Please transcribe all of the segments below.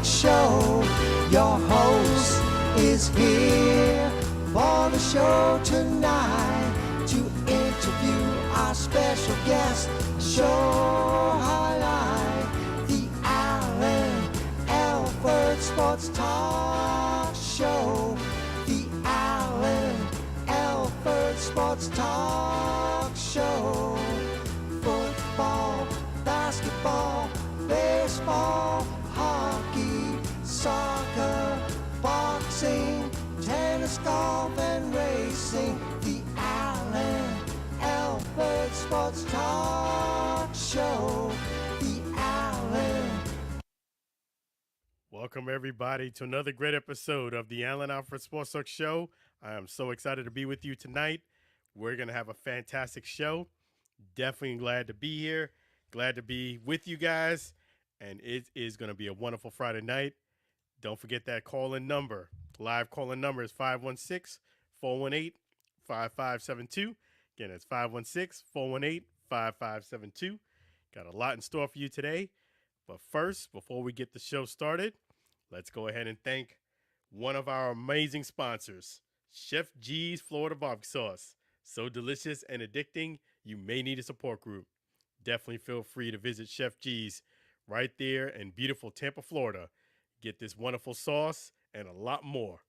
show. Your host is here for the show tonight to interview our special guest. Show highlight the Alford Sports Talk Show. The Alford Sports Talk Show. Football, basketball, baseball, hockey, soccer, boxing, tennis, golf, and racing. The Alford Sports Talk Show. The Welcome, everybody, to another great episode of the Alford Sports Talk Show. I am so excited to be with you tonight. We're going to have a fantastic show. Definitely glad to be here. Glad to be with you guys. And it is going to be a wonderful Friday night. Don't forget that call-in number. Live call-in number is 516-418-5572. Again, it's 516-418-5572. Got a lot in store for you today. But first, before we get the show started, let's go ahead and thank one of our amazing sponsors, Chef G's Florida Barbecue Sauce. So delicious and addicting, you may need a support group. Definitely feel free to visit Chef G's right there in beautiful Tampa, Florida. Get this wonderful sauce and a lot more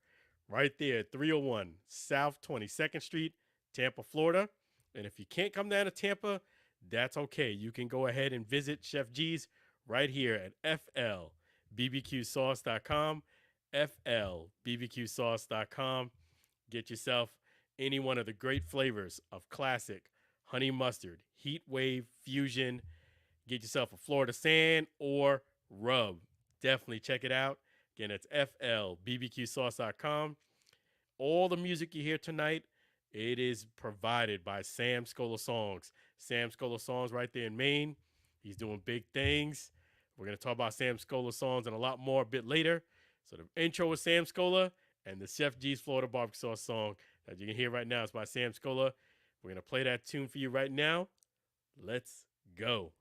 right there at 301 South 22nd Street, Tampa, Florida. And if you can't come down to Tampa, that's okay. You can go ahead and visit Chef G's right here at flbbqsauce.com, flbbqsauce.com. Get yourself any one of the great flavors of classic honey mustard, heat wave, fusion. Get yourself a Florida sand or rub. Definitely check it out. Again, it's flbbqsauce.com. All the music you hear tonight, it is provided by Sam Scola Songs. Sam Scola Songs right there in Maine. He's doing big things. We're going to talk about Sam Scola Songs and a lot more a bit later. So the intro is Sam Scola, and the Chef G's Florida Barbecue Sauce song that you can hear right now is by Sam Scola. We're going to play that tune for you right now. Let's go.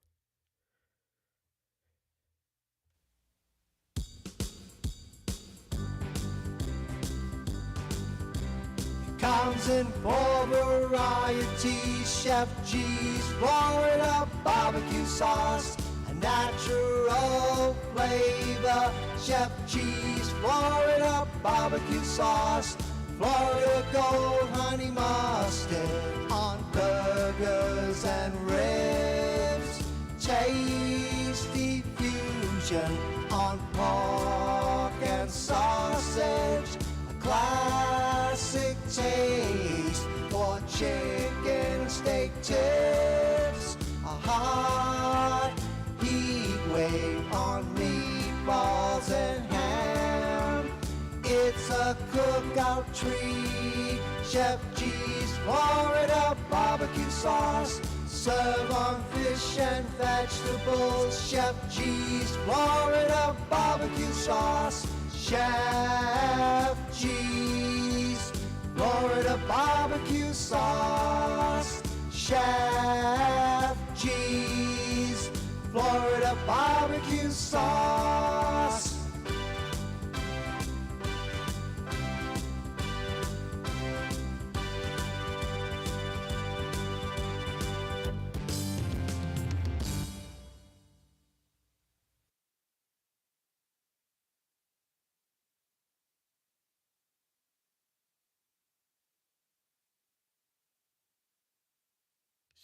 comes in four varieties. Chef G's Florida Barbecue Sauce, a natural flavor. Chef G's Florida Barbecue Sauce, Florida Gold Honey Mustard on burgers and ribs. Tasty fusion on pork and sausage. A classic taste for chicken steak tips. A hot heat wave on meatballs and ham. It's a cookout treat. Chef G's Florida Barbecue Sauce. Serve on fish and vegetables. Chef G's Florida Barbecue Sauce. Chef G's Florida Barbecue Sauce. Chef G's Florida Barbecue Sauce.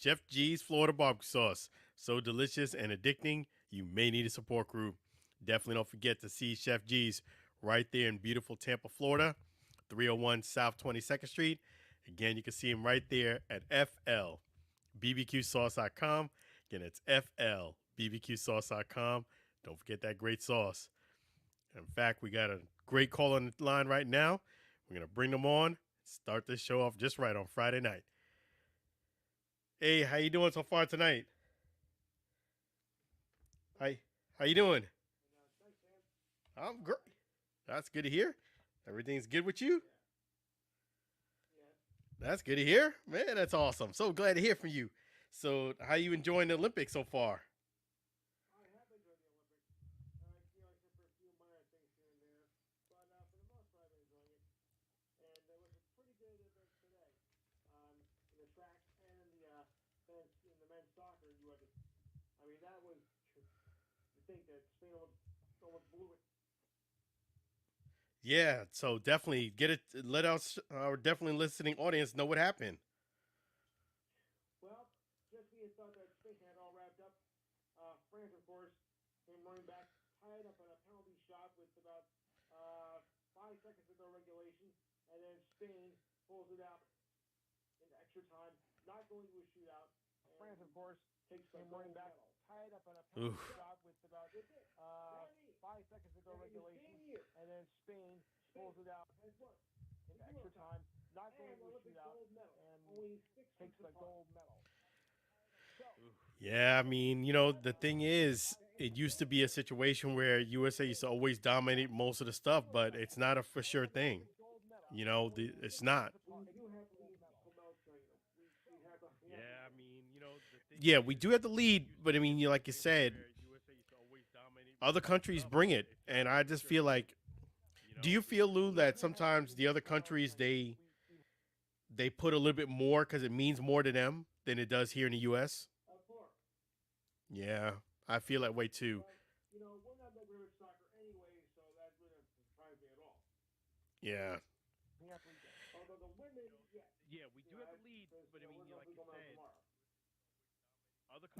Chef G's Florida Barbecue Sauce. So delicious and addicting, you may need a support group. Definitely don't forget to see Chef G's right there in beautiful Tampa, Florida, 301 South 22nd Street. Again, you can see him right there at flbbqsauce.com. Again, it's flbbqsauce.com. Don't forget that great sauce. In fact, we got a great call on the line right now. We're going to bring them on, start this show off just right on Friday night. Hey, how you doing so far tonight? Hi, how you doing? I'm great. That's good to hear. Everything's good with you? That's good to hear. Man, that's awesome. So glad to hear from you. So, how you enjoying the Olympics so far? I have enjoyed the Olympics. I feel like for a few minutes, Yeah, so definitely get it. Let us, our definitely listening audience, know what happened. Oof. Yeah, I mean, the thing is, it used to be a situation where USA used to always dominate most of the stuff, but it's not a for sure thing. It's not. Yeah, we do have the lead, but I mean, like you said, other countries bring it, and I just feel like, do you feel, Lou, that sometimes the other countries they put a little bit more because it means more to them than it does here in the U.S.? Yeah, I feel that way too. Yeah,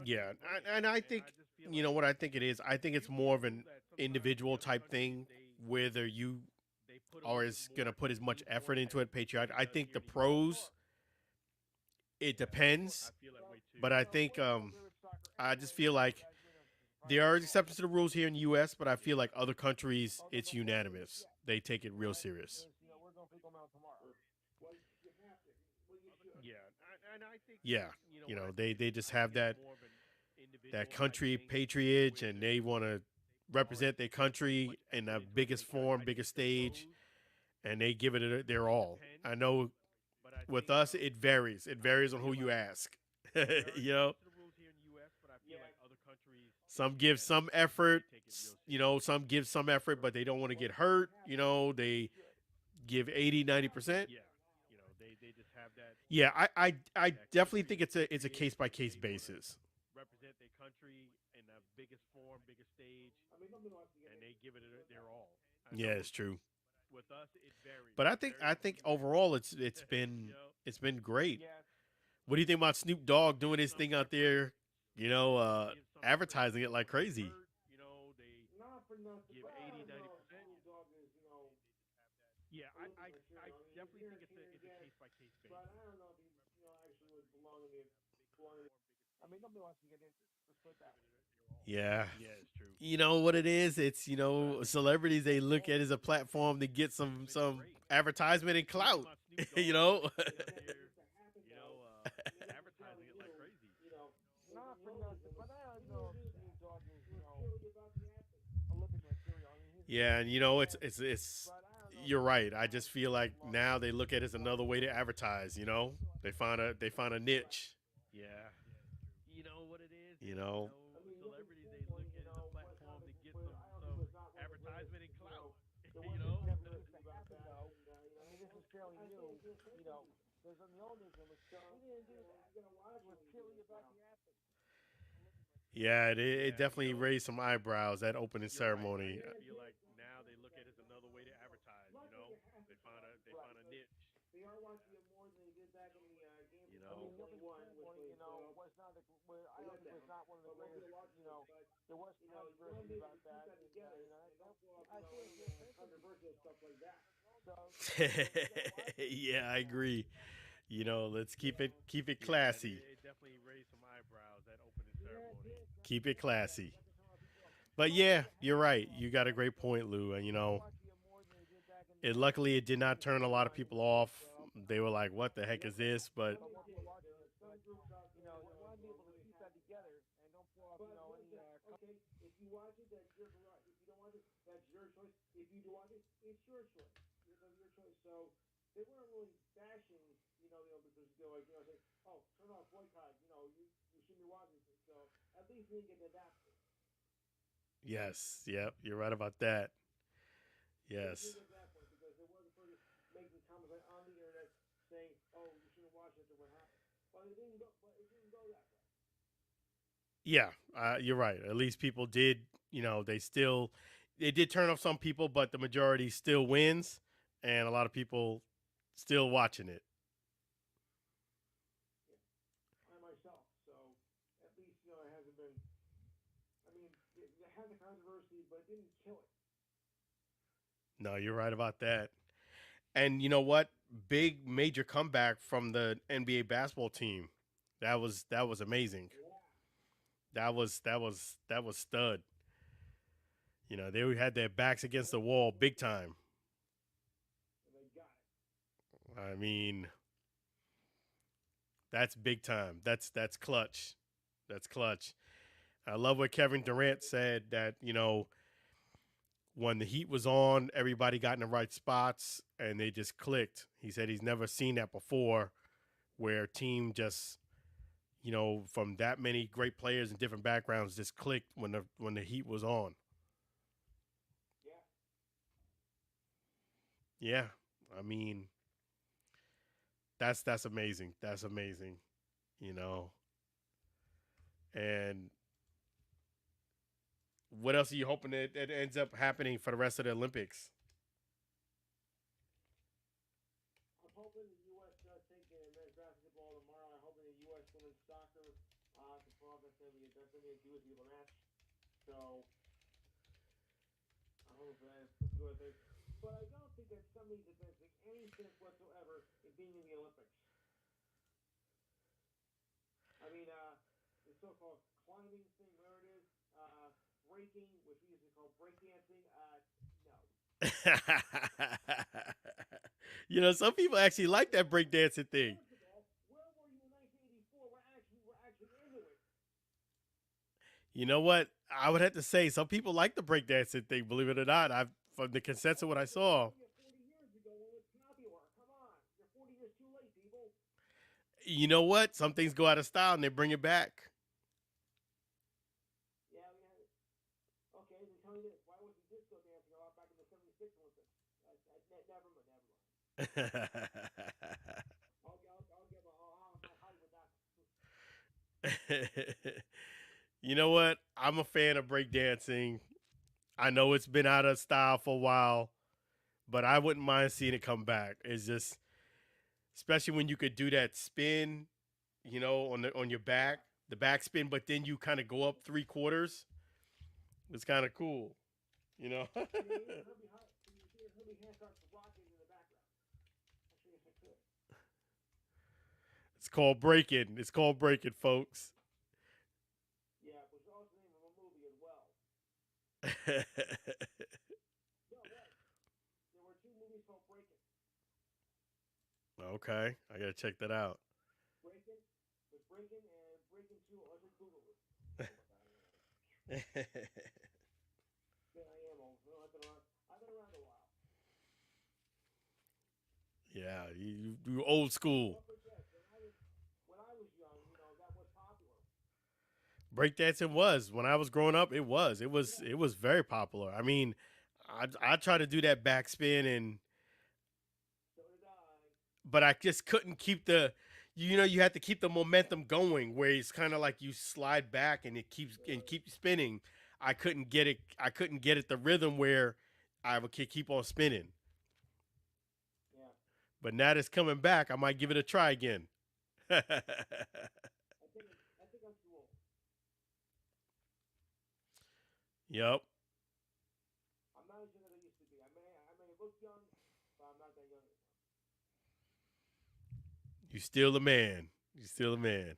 yeah, and I think what I think it is. I think it's more of an individual type thing, whether you are is gonna put as much effort into it. Patriotic. I think the pros, it depends, but I think I just feel like there are exceptions to the rules here in the U.S., but I feel like other countries, it's unanimous. They take it real serious. Yeah, they just have that country patriot, and they want to represent their country in the biggest form, biggest stage, and they give it their all. I know with us, it varies. It varies on who you ask. you know, some give some effort. Some give some effort, but they don't want to get hurt. They give 80, 90%. Yeah, I definitely think it's a case by case basis. Yeah, it's true. But I think overall it's been great. What do you think about Snoop Dogg doing his thing out there? You know, uh, advertising it like crazy. Yeah. You know what it is? It's celebrities they look at as a platform to get some advertisement and clout. you know. Yeah, and it's you're right. I just feel like now they look at it as another way to advertise. They find a niche. Yeah. You know. Yeah, it definitely raised some eyebrows that opening ceremony. Yeah, I agree. Let's keep it classy. Keep it classy. But yeah, you're right. You got a great point, Lou. And luckily it did not turn a lot of people off. They were like, "What the heck is this?" But yes, yep, you're right about that. Yes. Yeah, you're right. At least people did, they did turn off some people, but the majority still wins, and a lot of people still watching it. No, you're right about that. And you know what? Big major comeback from the NBA basketball team. That was amazing. That was stud. They had their backs against the wall big time. I mean, that's big time. That's clutch. That's clutch. I love what Kevin Durant said that, when the heat was on, everybody got in the right spots and they just clicked. He said he's never seen that before where a team just, from that many great players and different backgrounds just clicked when the heat was on. Yeah. I mean, that's amazing. That's amazing, you know. And what else are you hoping that ends up happening for the rest of the Olympics? Some people actually like that breakdancing thing. You know what? I would have to say some people like the breakdancing thing. Believe it or not, I've from the consensus of what I saw. You know what? Some things go out of style and they bring it back. You know what? I'm a fan of breakdancing. I know it's been out of style for a while, but I wouldn't mind seeing it come back. It's just, especially when you could do that spin, on your back, the back spin, but then you kind of go up 3/4. It's kind of cool, you know. It's called breaking. It's called breaking, folks. Okay, I gotta check that out. Yeah, you old school. Breakdancing was when I was growing up. It was very popular. I mean, I try to do that backspin but I just couldn't keep you have to keep the momentum going where it's kind of like you slide back and it keeps spinning. I couldn't get it. I couldn't get it the rhythm where I would keep on spinning. But now that it's coming back, I might give it a try again. Yep. You still a man. You still a man.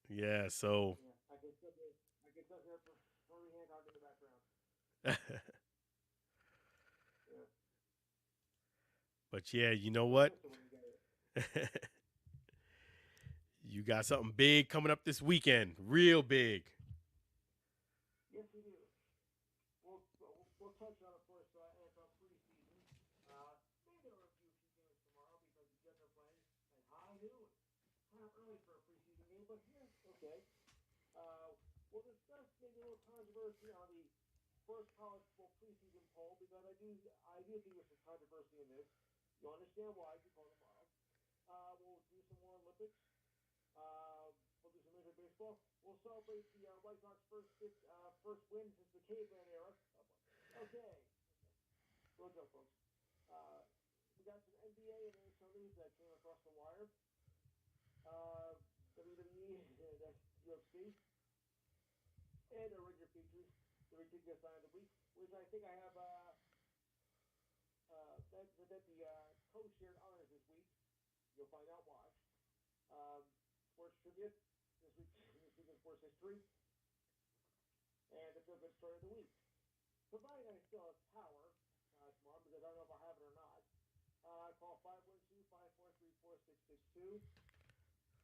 Yeah. So. But yeah, you know what? You got something big coming up this weekend. Real big. You'll understand why if you call tomorrow. We'll do some more Olympics. We'll do some Major League Baseball. We'll celebrate the White Sox first win since the caveman era. Okay. We'll go, folks. We got some NBA and NHL news that came across the wire. WWE, that's UFC, and the regular features, the ridiculous sign of the week, which I think I have that the co-shared honors this week. You'll find out why. Sports trivia this week in sports history, and the feel good story of the week. Providing I still have power tomorrow, because I don't know if I have it or not. Call 512-543-4662.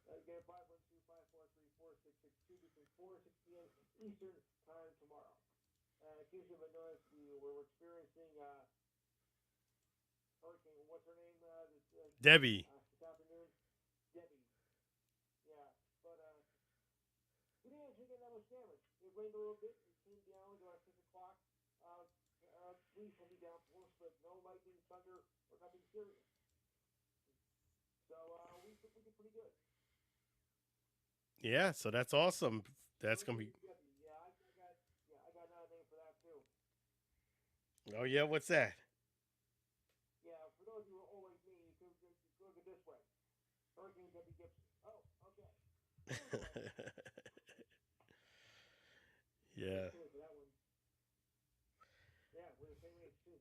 Again, 512-543-4662 between 4 and 6 p.m. Eastern time tomorrow. In case you haven't noticed, we're experiencing hurricane. What's her name? Debbie. This afternoon. Debbie. Yeah, but we didn't actually get that much damage. It rained a little bit. It came down around 6 o'clock. 3 heavy downpours, but no lightning, thunder, or nothing serious. So we did pretty good. Yeah, so that's awesome. That's gonna be. Yeah, I got another name for that too. Oh yeah, what's that? Yeah, for those of you who are old like me, you could look at this way. Hurricane Debbie Gibson. Oh, okay. Yeah. For that one. Yeah, we're the same age too.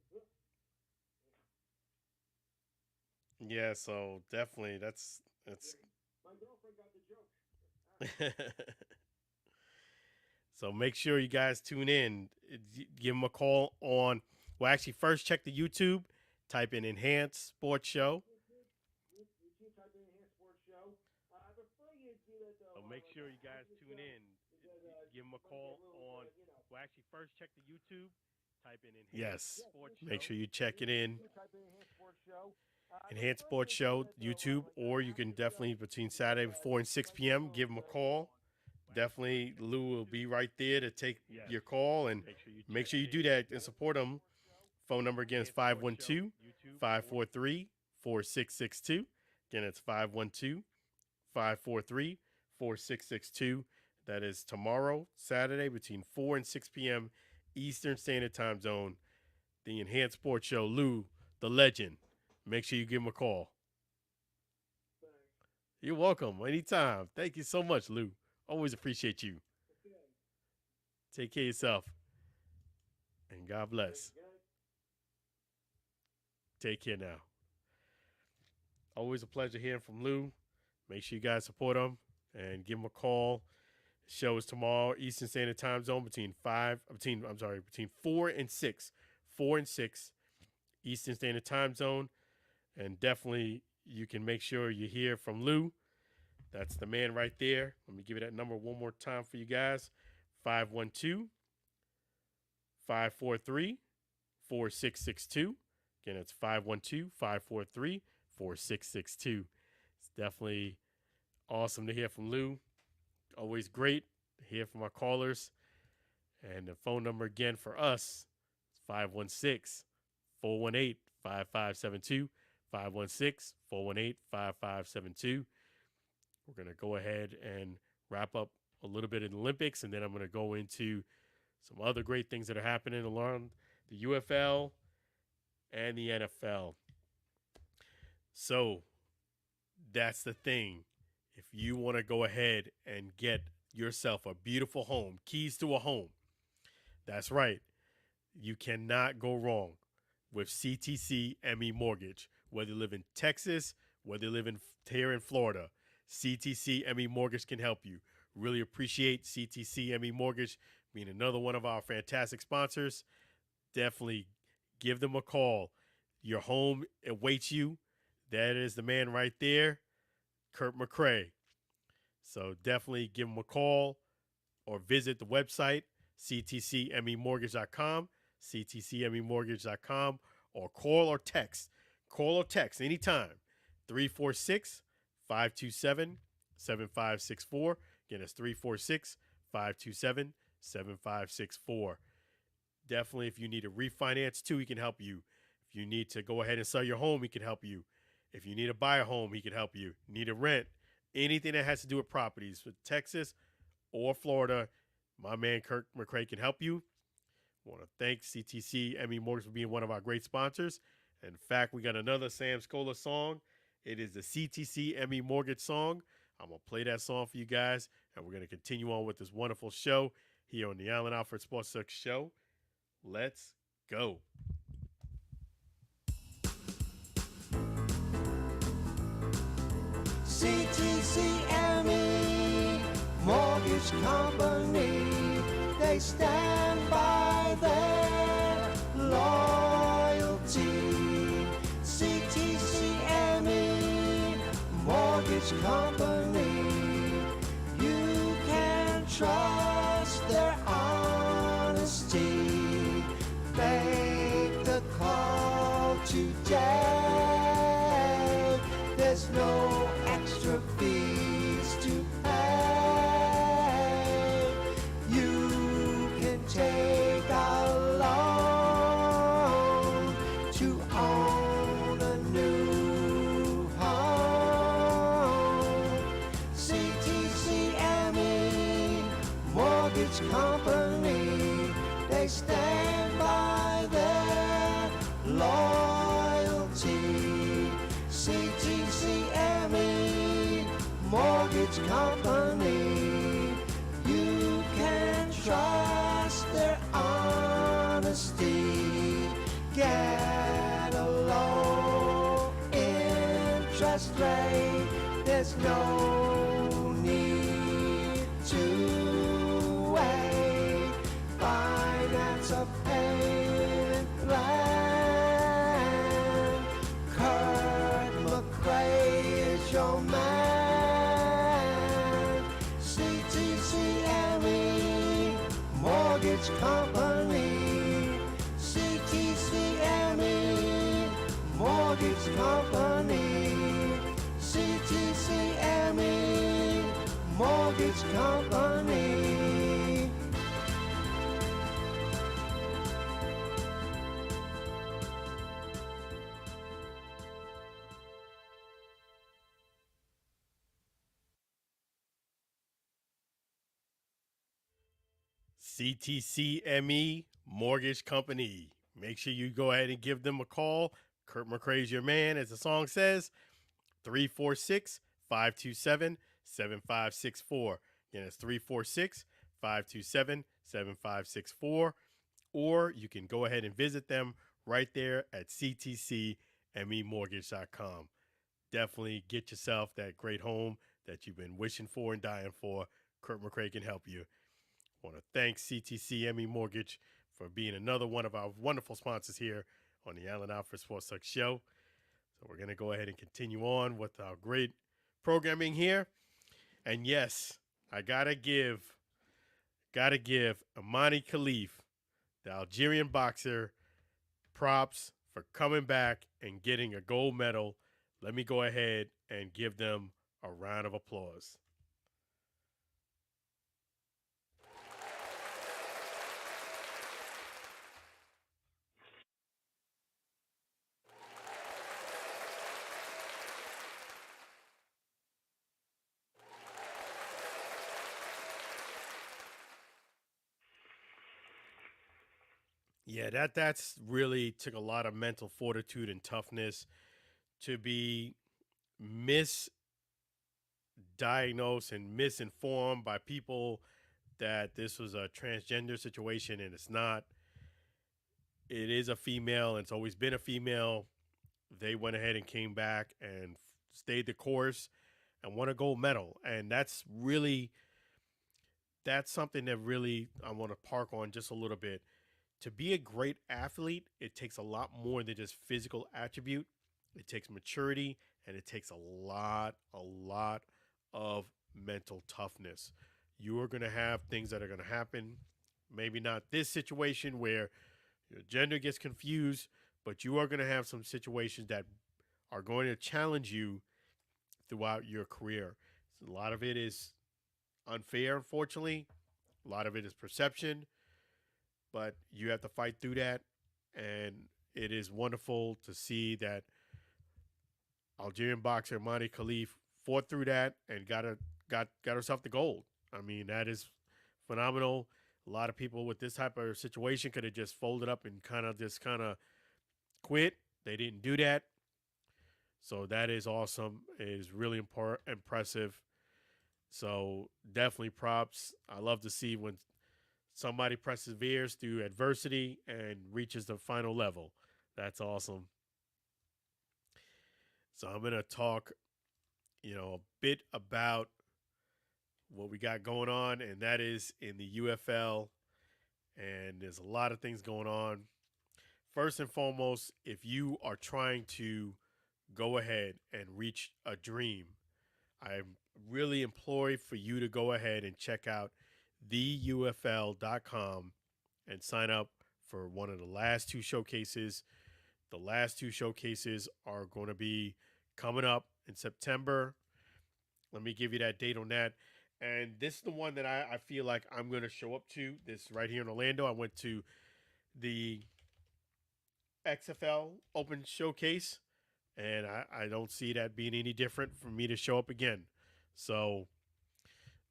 Yeah, so definitely that's. My girlfriend got the joke. So make sure you guys tune in. Give them a call on. Well, actually, first check the YouTube. Type in Enhanced Sports Show. YouTube type in Enhanced Sports Show. Before you do that, though, So make sure you guys tune in. Give them a call on. Well, actually, first check the YouTube. Type in Enhanced Sports Show. Make sure you check it in. Type in Enhanced Sports Show. Enhanced Sports Show, YouTube, or you can definitely between Saturday 4 and 6 p.m. give them a call. Definitely, Lou will be right there to take your call, and make sure you do that and support them. Phone number again is 512-543-4662. Again, it's 512-543-4662. That is tomorrow, Saturday, between 4 and 6 p.m. Eastern Standard Time Zone. The Enhanced Sports Show, Lou, the legend. Make sure you give him a call. You're welcome. Anytime. Thank you so much, Lou. Always appreciate you. Take care of yourself. And God bless. Take care now. Always a pleasure hearing from Lou. Make sure you guys support him and give him a call. The show is tomorrow, Eastern Standard Time Zone, between 4 and 6. 4 and 6 Eastern Standard Time Zone. And definitely you can make sure you hear from Lou. That's the man right there. Let me give you that number one more time for you guys. 512-543-4662. Again, it's 512-543-4662. It's definitely awesome to hear from Lou. Always great to hear from our callers. And the phone number again for us is 516-418-5572. 516-418-5572. We're going to go ahead and wrap up a little bit in the Olympics, and then I'm going to go into some other great things that are happening along the UFL and the NFL. So that's the thing. If you want to go ahead and get yourself a beautiful home, keys to a home, that's right. You cannot go wrong with CTC ME Mortgage. Whether you live in Texas, whether you live here in Florida, CTC ME Mortgage can help you. Really appreciate CTC ME Mortgage being another one of our fantastic sponsors. Definitely give them a call. Your home awaits you. That is the man right there, Kurt McCrae. So definitely give him a call or visit the website, ctcmemortgage.com, ctcmemortgage.com, or call or text. Call or text anytime, 346-527-7564. Again, it's 346-527-7564. Definitely, if you need a refinance too, he can help you. If If you need to go ahead and sell your home, he can help you. If you need to buy a home, he can help you. Need to rent, anything that has to do with properties for Texas or Florida, my man Kirk McCray can help you. I want to thank CTC ME Mortgage for being one of our great sponsors. In fact, we got another Sam Scola song. It is the CTC ME Mortgage song. I'm going to play that song for you guys, and we're going to continue on with this wonderful show here on the Allen Alford Sports Talk Show. Let's go. CTCME Mortgage Company, they stand by their loyalty. CTCME Mortgage Company, you can trust their honesty. Make the call today. There's no extra fees to pay. You can take a loan to own a new home. CTCME Mortgage Company, they stand by their loyalty. CTCME Mortgage Company, you can trust their honesty. Get a low interest rate, there's no need to wait. Finance a payment plan. Kurt McCray is your man. CTCME Mortgage Company. CTCME Mortgage Company. CTCME Mortgage Company. CTCME Mortgage Company. Make sure you go ahead and give them a call. Kurt McCray's your man, as the song says. 346-527-7564. Again, it's 346-527-7564. Or you can go ahead and visit them right there at ctcmemortgage.com. Definitely get yourself that great home that you've been wishing for and dying for. Kurt McCray can help you. I want to thank CTCME Mortgage for being another one of our wonderful sponsors here on the Allen Alford Sports Talk Show. So we're going to go ahead and continue on with our great programming here. And yes, I gotta give Imani Khalif, the Algerian boxer, props for coming back and getting a gold medal. Let me go ahead and give them a round of applause. Yeah, that's really took a lot of mental fortitude and toughness to be misdiagnosed and misinformed by people that this was a transgender situation, and it's not. It is a female, and it's always been a female. They went ahead and came back and stayed the course and won a gold medal. And that's something that really I want to park on just a little bit. To be a great athlete, it takes a lot more than just physical attribute. It takes maturity, and it takes a lot of mental toughness. You are going to have things that are going to happen. Maybe not this situation where your gender gets confused, but you are going to have some situations that are going to challenge you throughout your career. A lot of it is unfair, unfortunately. A lot of it is perception, but you have to fight through that. And it is wonderful to see that Algerian boxer Mani Khalif fought through that and got herself the gold. I mean, that is phenomenal. A lot of people with this type of situation could have just folded up and kind of quit. They didn't do that. So that is awesome. It is really impressive. So definitely props. I love to see when somebody perseveres through adversity and reaches the final level. That's awesome. So I'm going to talk, a bit about what we got going on, and that is in the UFL. And there's a lot of things going on. First and foremost, if you are trying to go ahead and reach a dream, I really implore for you to go ahead and check out theufl.com and sign up for one of the last two showcases. The last two showcases are going to be coming up in September. Let me give you that date on that. And this is the one that I feel like I'm going to show up to. This right here in Orlando. I went to the XFL Open Showcase, and I don't see that being any different for me to show up again. So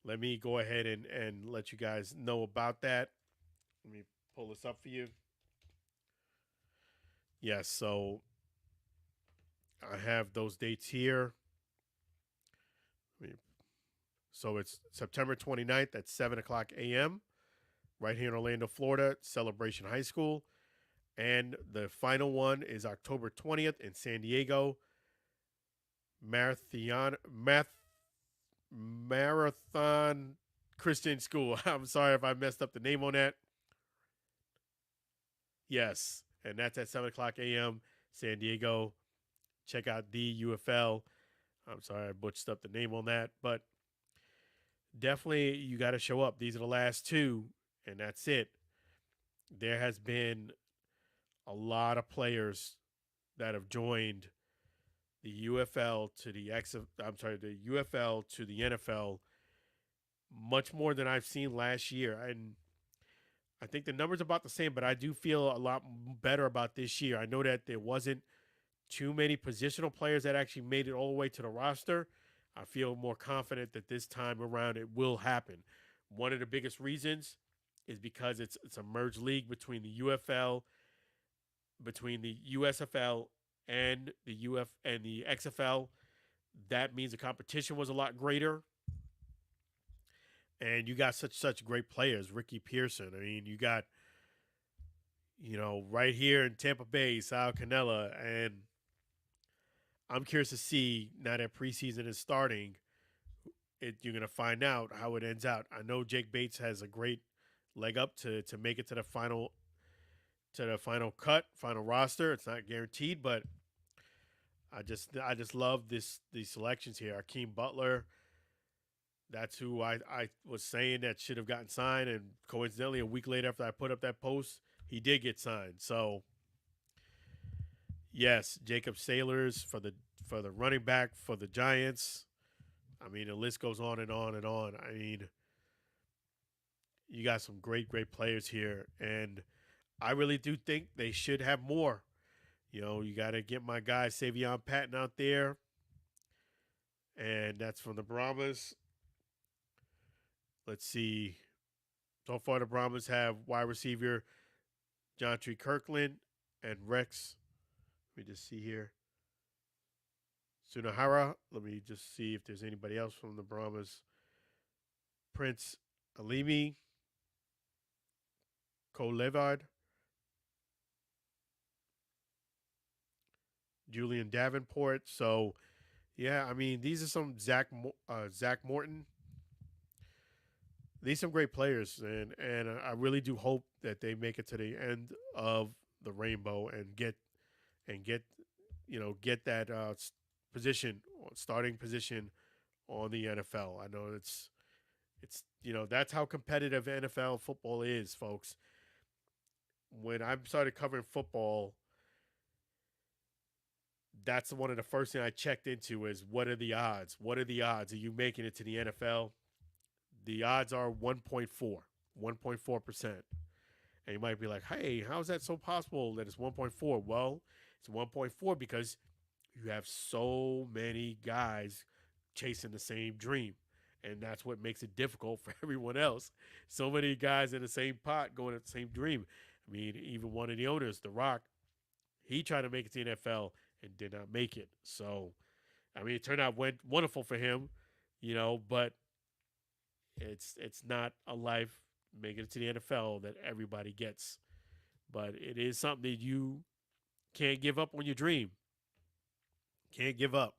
let me go ahead and let you guys know about that. Let me pull this up for you. Yes, so I have those dates here. So it's September 29th at 7 o'clock a.m. right here in Orlando, Florida, Celebration High School. And the final one is October 20th in San Diego, Marathon Christian School. I'm sorry if I messed up the name on that. Yes, and that's at 7 o'clock a.m. San Diego. Check out the UFL. I'm sorry I butchered up the name on that, but definitely you got to show up. These are the last two, and that's it. There has been a lot of players that have joined the UFL to the the UFL to the NFL, much more than I've seen last year. And I think the number's about the same, but I do feel a lot better about this year. I know that there wasn't too many positional players that actually made it all the way to the roster. I feel more confident that this time around it will happen. One of the biggest reasons is because it's a merged league between the UFL, between the USFL and the XFL. That means the competition was a lot greater. And you got such great players, Ricky Pearson. I mean, you got right here in Tampa Bay, Saul Canelo, and I'm curious to see now that preseason is starting. You're gonna find out how it ends out. I know Jake Bates has a great leg up to make it to the final final roster. It's not guaranteed, but I just love these selections here. Akeem Butler, that's who I was saying that should have gotten signed, and coincidentally, a week later after I put up that post, he did get signed. So yes, Jacob Sailors for the running back for the Giants. I mean, the list goes on and on and on. I mean, you got some great players here, and I really do think they should have more. You got to get my guy Savion Patton out there, and that's from the Brahmas. Let's see. So far, the Brahmas have wide receiver John Tree Kirkland and Rex. Let me just see here. Sunahara. Let me just see if there's anybody else from the Brahmas. Prince Alimi. Cole Levard. Julian Davenport. So, yeah, I mean, these are some Zach Morton. These are some great players, and I really do hope that they make it to the end of the rainbow and get that starting position on the NFL. I know it's that's how competitive NFL football is, folks. When I started covering football, that's one of the first things I checked into is what are the odds? What are the odds of you making it to the NFL? The odds are 1.4%. And you might be like, hey, how is that so possible that it's 1.4? Well, it's 1.4 because you have so many guys chasing the same dream. And that's what makes it difficult for everyone else. So many guys in the same pot going at the same dream. I mean, even one of the owners, The Rock, he tried to make it to the NFL and did not make it. So, I mean, it turned out went wonderful for him, but it's not a life making it to the NFL that everybody gets. But it is something that you can't give up on your dream. Can't give up.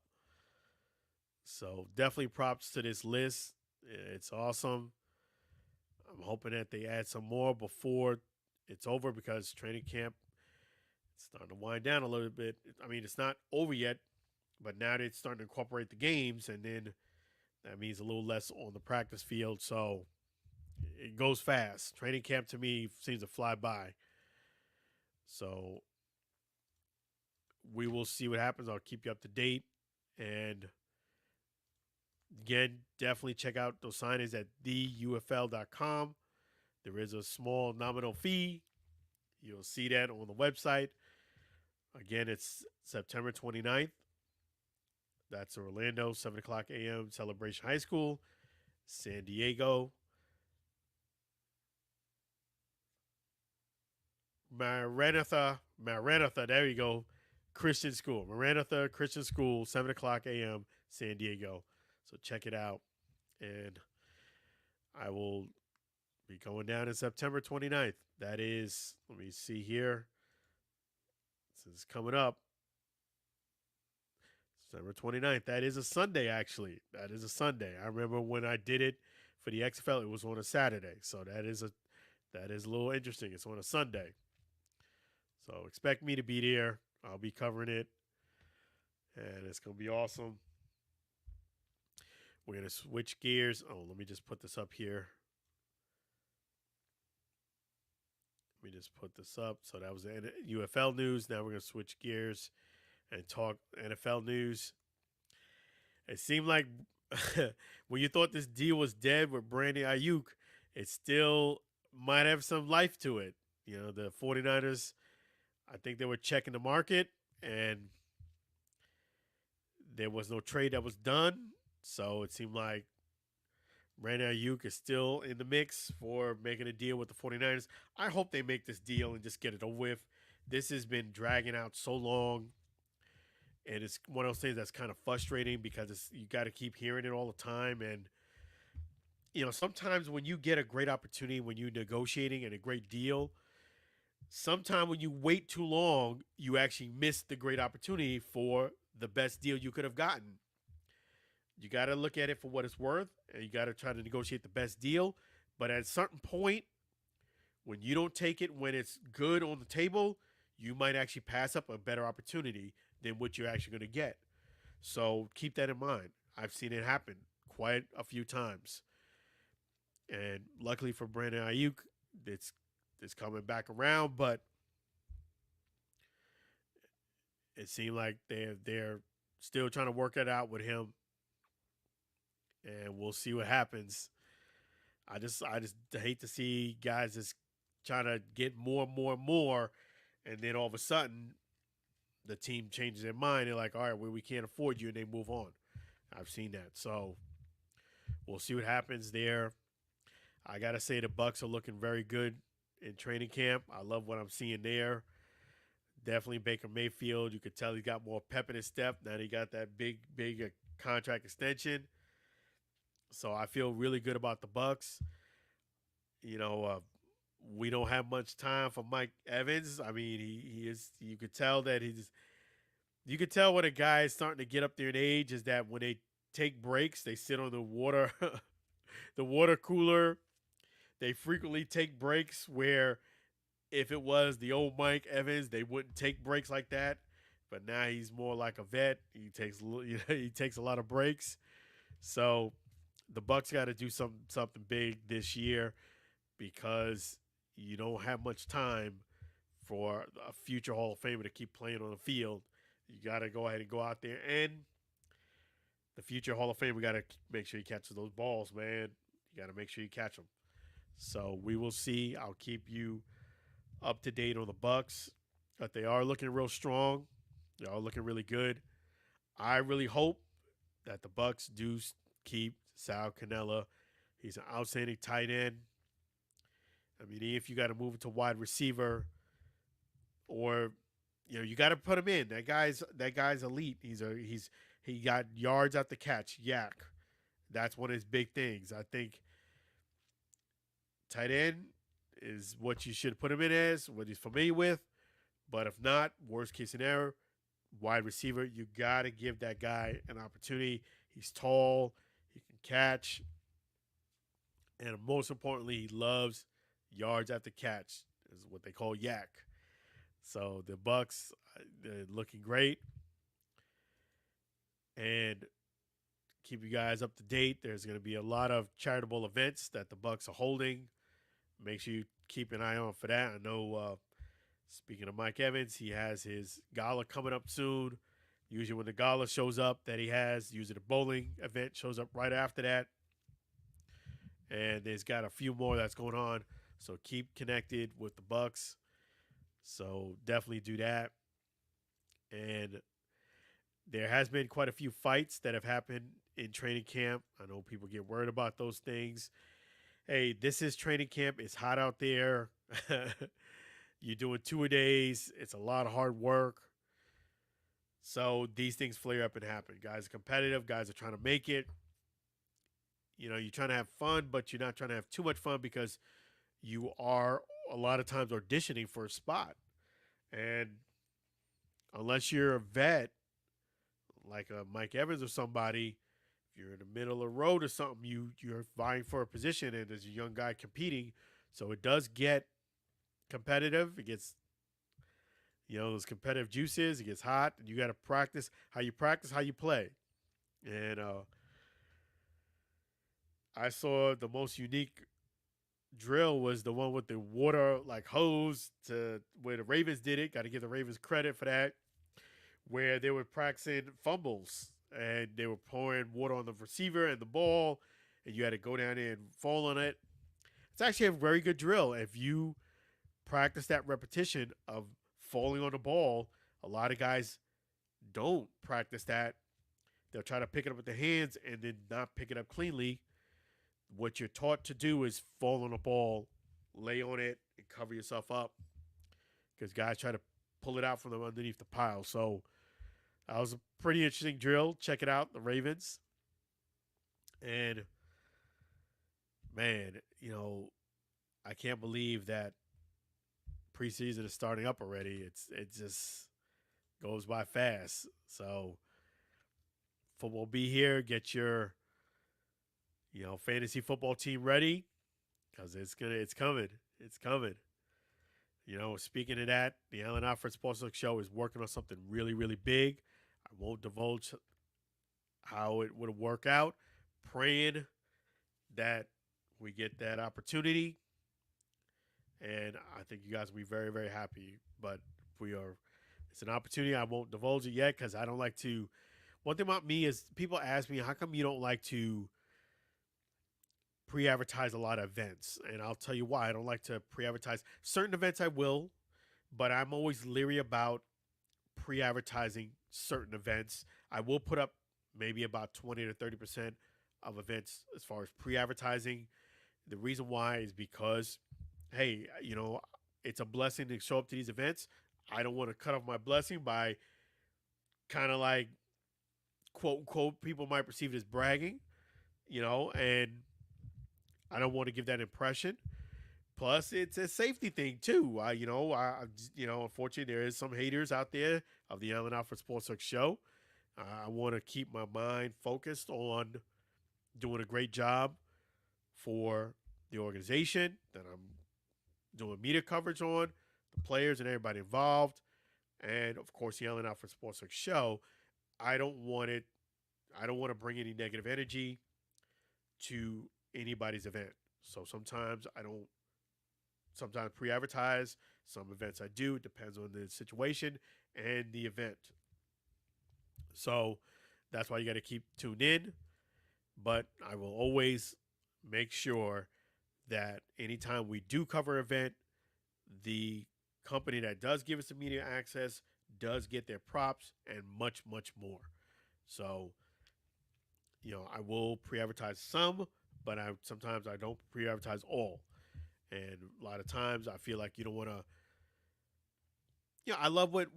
So definitely props to this list. It's awesome. I'm hoping that they add some more before it's over because training camp is starting to wind down a little bit. I mean, it's not over yet, but now they're starting to incorporate the games, and then that means a little less on the practice field. So it goes fast. Training camp to me seems to fly by. So we will see what happens. I'll keep you up to date. And again, definitely check out those signings at theufl.com. There is a small nominal fee. You'll see that on the website. Again, it's September 29th. That's Orlando, 7 o'clock a.m. Celebration High School. San Diego, Maranatha, there you go. Christian School. Maranatha Christian School, 7 o'clock a.m. San Diego. So check it out. And I will be going down in September 29th. That is, let me see here. This is coming up. September 29th. That is a Sunday, actually. That is a Sunday. I remember when I did it for the XFL, it was on a Saturday. So that is a little interesting. It's on a Sunday. So expect me to be there. I'll be covering it. And it's going to be awesome. We're going to switch gears. Oh, let me just put this up here. Let me just put this up. So that was the UFL news. Now we're going to switch gears and talk NFL news. It seemed like when you thought this deal was dead with Brandon Ayuk, it still might have some life to it. The 49ers, I think they were checking the market, and there was no trade that was done. So it seemed like Brandon Ayuk is still in the mix for making a deal with the 49ers. I hope they make this deal and just get it over with. This has been dragging out so long, and it's one of those things that's kind of frustrating because you got to keep hearing it all the time. And, sometimes when you get a great opportunity, when you're negotiating and a great deal, sometimes when you wait too long, you actually miss the great opportunity for the best deal you could have gotten. You got to look at it for what it's worth, and you got to try to negotiate the best deal. But at a certain point, when you don't take it when it's good on the table, you might actually pass up a better opportunity than what you're actually going to get. So keep that in mind. I've seen it happen quite a few times. And luckily for Brandon Ayuk, it's coming back around, but it seemed like they're still trying to work it out with him. And we'll see what happens. I just hate to see guys just trying to get more, and then all of a sudden the team changes their mind. They're like, all right, well, we can't afford you, and they move on. I've seen that. So we'll see what happens there. I got to say the Bucs are looking very good in training camp. I love what I'm seeing there. Definitely Baker Mayfield. You could tell he got more pep in his step. Now he got that big contract extension. So I feel really good about the Bucs. We don't have much time for Mike Evans. I mean, he is. You could tell that you could tell when a guy is starting to get up there in age is that when they take breaks, they sit on the water, the water cooler. They frequently take breaks where if it was the old Mike Evans, they wouldn't take breaks like that. But now he's more like a vet. He takes a lot of breaks. So the Bucs got to do something big this year because you don't have much time for a future Hall of Famer to keep playing on the field. You got to go ahead and go out there, and the future Hall of Famer got to make sure he catches those balls, man. You got to make sure you catch them. So we will see. I'll keep you up to date on the Bucks, but they are looking real strong. They are looking really good. I really hope that the Bucks do keep Saul Canelo. He's an outstanding tight end. I mean, if you got to move into wide receiver, or you got to put him in. That guy's elite. He got yards at the catch. Yak. That's one of his big things. I think tight end is what you should put him in as, what he's familiar with. But if not, worst case scenario, wide receiver, you got to give that guy an opportunity. He's tall, he can catch, and most importantly, he loves yards after catch, is what they call yak. So the Bucks, they're looking great, and keep you guys up to date. There's going to be a lot of charitable events that the Bucks are holding. Make sure you keep an eye on for that. I know. Speaking of Mike Evans, he has his gala coming up soon. Usually when the gala shows up that he has, usually the bowling event shows up right after that. And there's got a few more that's going on. So keep connected with the Bucks. So definitely do that. And there has been quite a few fights that have happened in training camp. I know people get worried about those things. Hey, this is training camp. It's hot out there. You're doing 2-a-days. It's a lot of hard work. So these things flare up and happen. Guys are competitive. Guys are trying to make it. You're trying to have fun, but you're not trying to have too much fun because you are a lot of times auditioning for a spot. And unless you're a vet, like a Mike Evans or somebody, if you're in the middle of the road or something, you're vying for a position and there's a young guy competing. So it does get competitive. It gets, those competitive juices. It gets hot, and you got to practice how you play. And I saw the most unique drill was the one with the water like hose to where the Ravens did it. Got to give the Ravens credit for that, where they were practicing fumbles and they were pouring water on the receiver and the ball, and you had to go down there and fall on it. It's actually a very good drill. If you practice that repetition of falling on the ball, a lot of guys don't practice that. They'll try to pick it up with their hands and then not pick it up cleanly. What you're taught to do is fall on the ball, lay on it, and cover yourself up, because guys try to pull it out from underneath the pile. So that was a pretty interesting drill. Check it out, the Ravens. And man, I can't believe that preseason is starting up already. It just goes by fast. So football be here. Get your fantasy football team ready, because it's coming. It's coming. Speaking of that, the Alford Sports Talk Show is working on something really, really big. I won't divulge how it would work out. Praying that we get that opportunity. And I think you guys will be very, very happy. But it's an opportunity. I won't divulge it yet because I don't like to. One thing about me is people ask me, how come you don't like to pre-advertise a lot of events? And I'll tell you why. I don't like to pre-advertise. Certain events I will, but I'm always leery about pre-advertising certain events. I will put up maybe about 20 to 30% of events as far as pre-advertising. The reason why is because, hey, it's a blessing to show up to these events. I don't want to cut off my blessing by kind of like, quote unquote, people might perceive it as bragging, and I don't want to give that impression. Plus, it's a safety thing too. Unfortunately, there is some haters out there of the Alford Sports Talk Show. I want to keep my mind focused on doing a great job for the organization that I'm doing media coverage on, the players and everybody involved, and of course the Alford Sports Talk Show. I don't want to bring any negative energy to anybody's event. So sometimes I don't pre-advertise. Some events I do. It depends on the situation and the event. So that's why you got to keep tuned in. But I will always make sure that anytime we do cover an event, the company that does give us immediate access does get their props and much, much more. So, I will pre-advertise some, but sometimes I don't pre-advertise all. And a lot of times I feel like you don't want to. I love what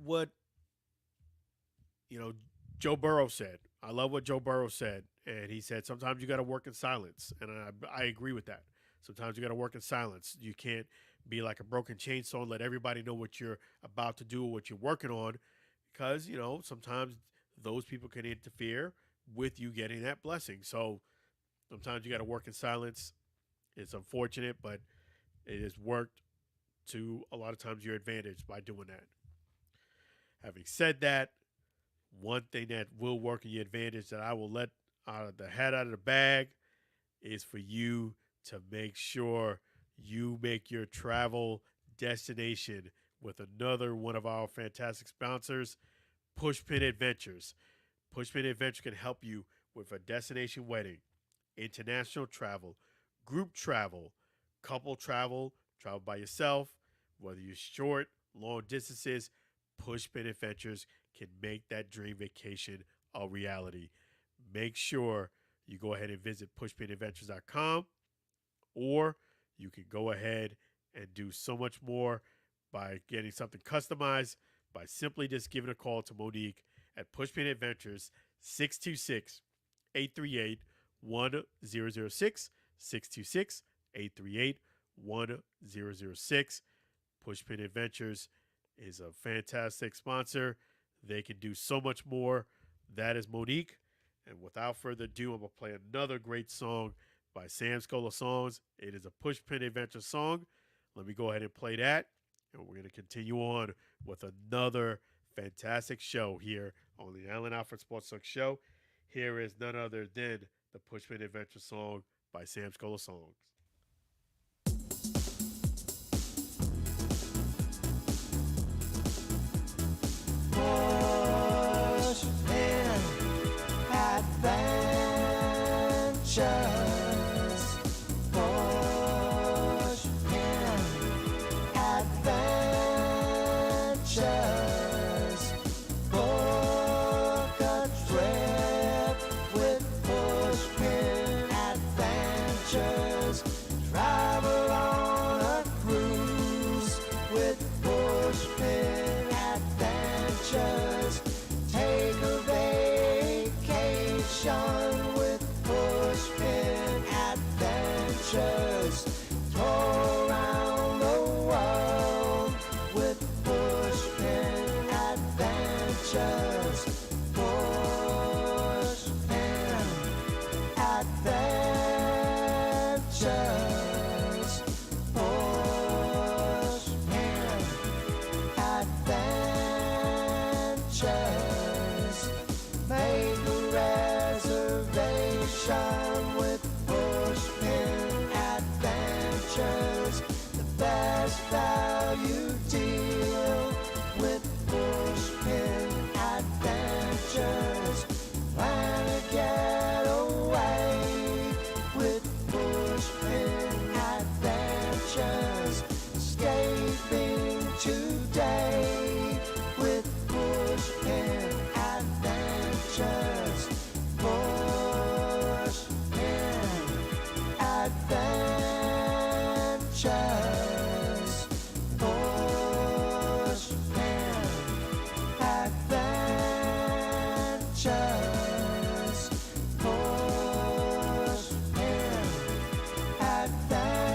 Joe Burrow said. I love what Joe Burrow said, and he said sometimes you got to work in silence, and I agree with that. Sometimes you got to work in silence. You can't be like a broken chainsaw and let everybody know what you're about to do or what you're working on, because sometimes those people can interfere with you getting that blessing. So sometimes you got to work in silence. It's unfortunate, but it has worked to a lot of times your advantage by doing that. Having said that, one thing that will work in your advantage that I will let out of the hat out of the bag is for you to make sure you make your travel destination with another one of our fantastic sponsors, Pushpin Adventures. Pushpin Adventures can help you with a destination wedding, international travel, group travel, couple travel, travel by yourself, whether you're short, long distances. Pushpin Adventures can make that dream vacation a reality. Make sure you go ahead and visit pushpinadventures.com, or you can go ahead and do so much more by getting something customized by simply just giving a call to Monique at Pushpin Adventures 626 838 1006 626 838 1006. Pushpin Adventures is a fantastic sponsor. They can do so much more. That is Monique. And without further ado, I'm going to play another great song by Sam Scola Songs. It is a Pushpin Adventure song. Let me go ahead and play that. And we're going to continue on with another fantastic show here on the Allen Alford Sports Talk Show. Here is none other than the Pushpin Adventure song by Sam Scola Songs. Pushpin Adventures. Pushpin Adventures. Book a trip with Pushpin Adventures. Travel on a cruise with Pushpin Adventures. Take a vacation with Pushpin Adventures. Tour around the world with Pushpin Adventures. Pushpin Adventures. Pushpin Adventures. Make a reservation with Pushpin Adventures. The best value deal with Pushpin Adventures. Plan a getaway with Pushpin Adventures. Escaping today with Pushpin Adventures. Pushpin Adventures. Pushpin Adventures. Pushpin Adventures.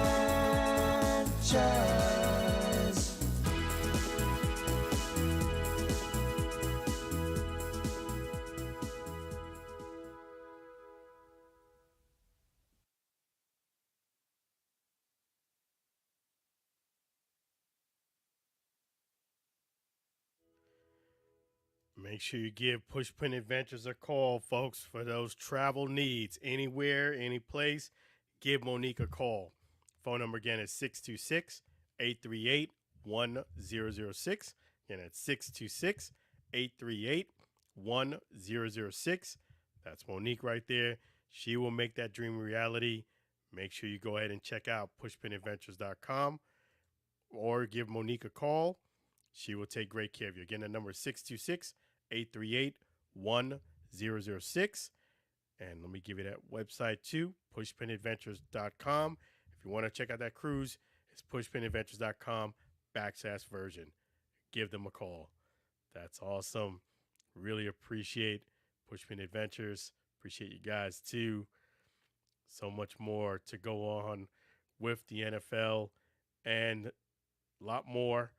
Make sure you give Pushpin Adventures a call, folks, for those travel needs. Anywhere, any place, give Monique a call. Phone number again is 626 838 1006. Again, that's 626 838 1006. That's Monique right there. She will make that dream a reality. Make sure you go ahead and check out pushpinadventures.com, or give Monique a call. She will take great care of you. Again, the number is 626 838 1006. And let me give you that website too, pushpinadventures.com. If you want to check out that cruise, it's pushpinadventures.com/version. Give them a call. That's awesome. Really appreciate Pushpin Adventures. Appreciate you guys too. So much more to go on with the NFL and a lot more.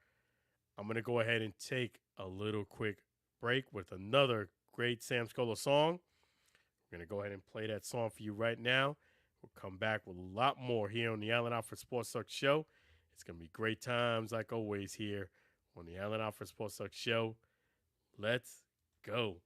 I'm going to go ahead and take a little quick break with another great Sam Scola song. We're going to go ahead and play that song for you right now. We'll come back with a lot more here on the Allen Alford Sports Talk Show. It's going to be great times like always here on the Allen Alford Sports Talk Show. Let's go.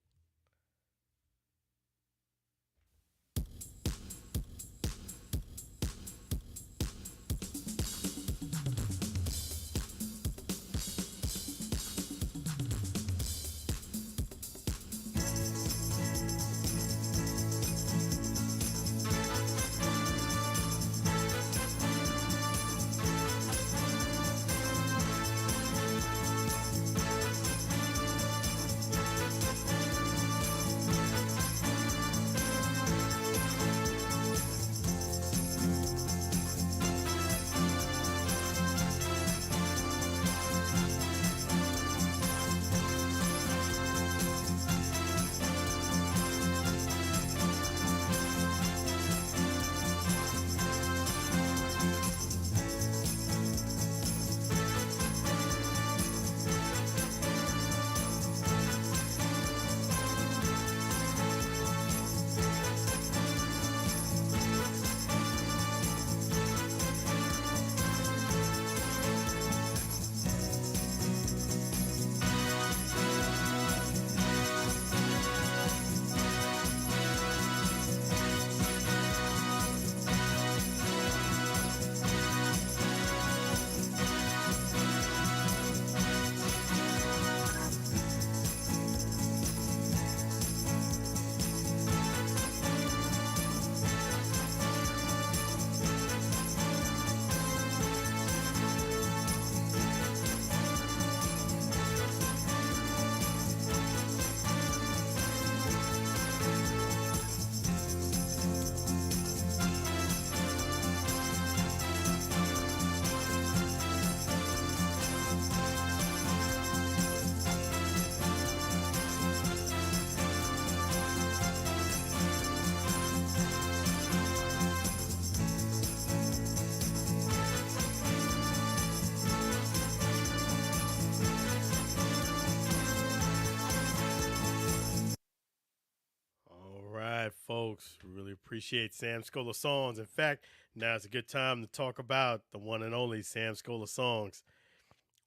All right, folks. Really appreciate Sam Scola songs. In fact, now's a good time to talk about the one and only Sam Scola songs.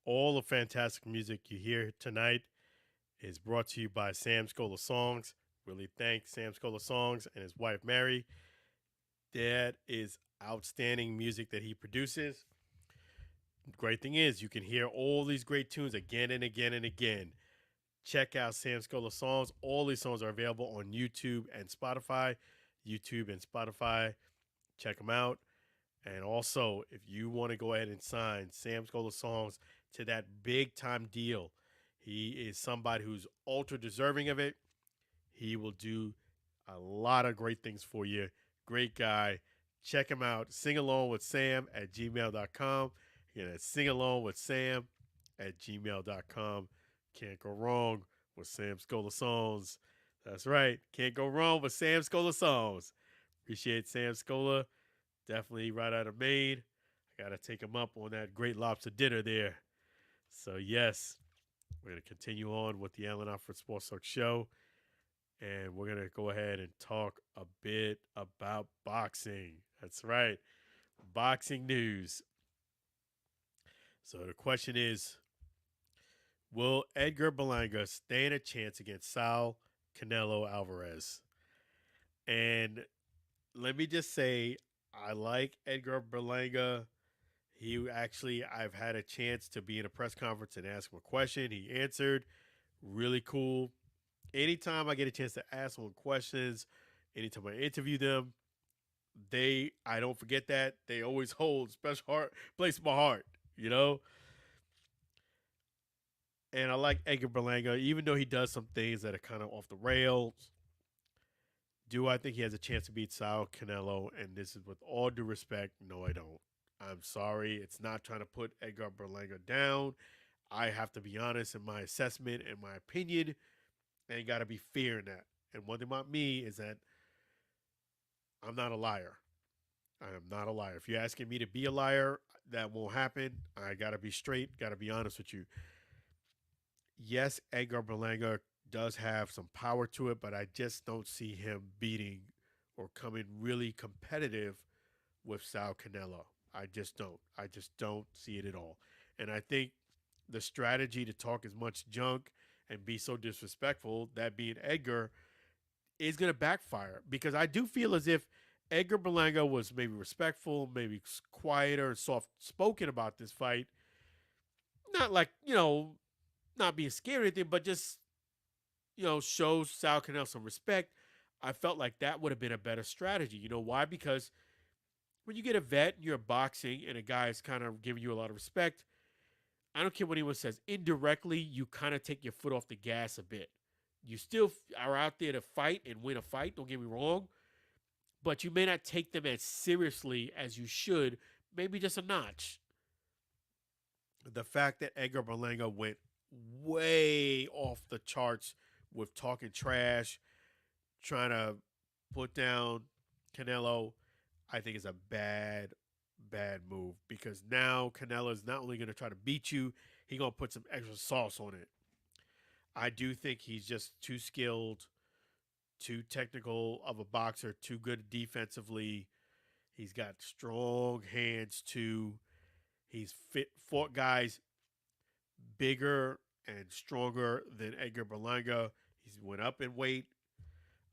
All the fantastic music you hear tonight is brought to you by Sam Scola Songs. Really thank Sam Scola Songs and his wife Mary. That is outstanding music that he produces. The great thing is you can hear all these great tunes again and again and again. Check out Sam Scola Songs. All these songs are available on YouTube and Spotify. YouTube and Spotify. Check them out. And also, if you want to go ahead and sign Sam Scola Songs to that big time deal, he is somebody who's ultra deserving of it. He will do a lot of great things for you. Great guy. Check him out. Sing along with Sam at gmail.com. Again, that's sing along with Sam at gmail.com. Can't go wrong with Sam Scola Songs. That's right. Can't go wrong with Sam Scola Songs. Appreciate Sam Scola. Definitely right out of Maine. I got to take him up on that great lobster dinner there. So, yes, we're going to continue on with the Allen Alford Sports Talk Show. And we're going to go ahead and talk a bit about boxing. That's right. Boxing news. So the question is, will Edgar Berlanga stand a chance against Saul Canelo Alvarez? And let me just say, I like Edgar Berlanga. I've had a chance to be in a press conference and ask him a question. He answered. Really cool. Anytime I get a chance to ask them questions, anytime I interview them, I don't forget that. They always hold special place in my heart. you know? And I like Edgar Berlanga, even though he does some things that are kind of off the rails. Do I think he has a chance to beat Saul Canelo? And this is with all due respect, no, I don't. I'm sorry. It's not trying to put Edgar Berlanga down. I have to be honest in my assessment and my opinion, and got to be fair in that. And one thing about me is that I'm not a liar. I am not a liar. If you're asking me to be a liar, that won't happen. I got to be straight, got to be honest with you. Yes, Edgar Berlanga does have some power to it, but I just don't see him beating or coming really competitive with Sal Canelo. I just don't. I just don't see it at all. And I think the strategy to talk as much junk and be so disrespectful, that being Edgar, is going to backfire because I do feel as if Edgar Berlanga was maybe respectful, maybe quieter and soft spoken about this fight. Not like, not being scared or anything, but just, shows Sal Canelo some respect. I felt like that would have been a better strategy. You know why? Because when you get a vet and you're boxing and a guy is kind of giving you a lot of respect, I don't care what anyone says. Indirectly, you kind of take your foot off the gas a bit. You still are out there to fight and win a fight, don't get me wrong, but you may not take them as seriously as you should, maybe just a notch. The fact that Edgar Berlanga went way off the charts with talking trash, trying to put down Canelo, I think is a bad move because now Canelo is not only going to try to beat you, he's going to put some extra sauce on it. I do think he's just too skilled, too technical of a boxer, too good defensively. He's got strong hands too. He's fought guys bigger and stronger than Edgar Berlanga. He's went up in weight.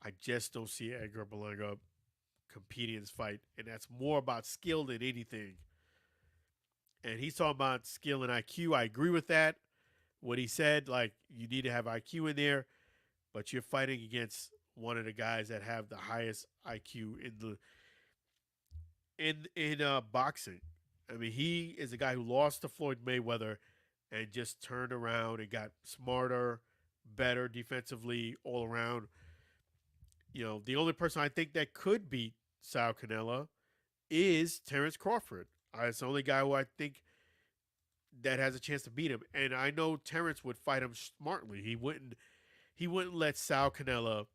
I just don't see Edgar Berlanga competing in this fight, and that's more about skill than anything. And he's talking about skill and IQ. I agree with that. What he said, like you need to have IQ in there, but you're fighting against one of the guys that have the highest IQ in boxing. I mean, he is a guy who lost to Floyd Mayweather and just turned around and got smarter, better defensively all around. The only person I think that could beat Sal Canelo is Terence Crawford. It's the only guy who I think that has a chance to beat him. And I know Terence would fight him smartly. He wouldn't let Sal Canelo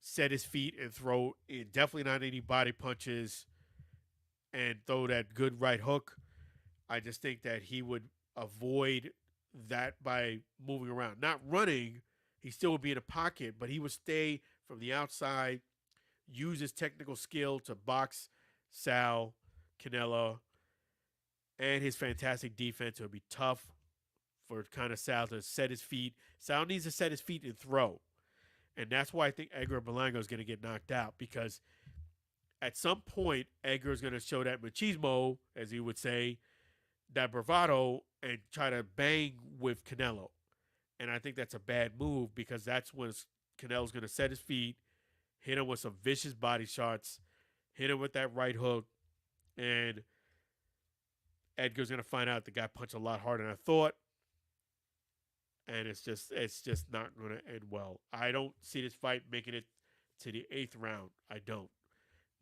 set his feet and throw in, definitely not any body punches and throw that good right hook. I just think that he would avoid that by moving around. Not running, he still would be in a pocket, but he would stay from the outside, use his technical skill to box Sal Canelo, and his fantastic defense. It would be tough for kind of Sal to set his feet. Sal needs to set his feet and throw. And that's why I think Edgar Berlanga is going to get knocked out because at some point, Edgar is going to show that machismo, as he would say, that bravado, and try to bang with Canelo. And I think that's a bad move because that's when Canelo's going to set his feet, hit him with some vicious body shots, hit him with that right hook, and Edgar's going to find out the guy punched a lot harder than I thought. And it's just not going to end well. I don't see this fight making it to the 8th round. I don't.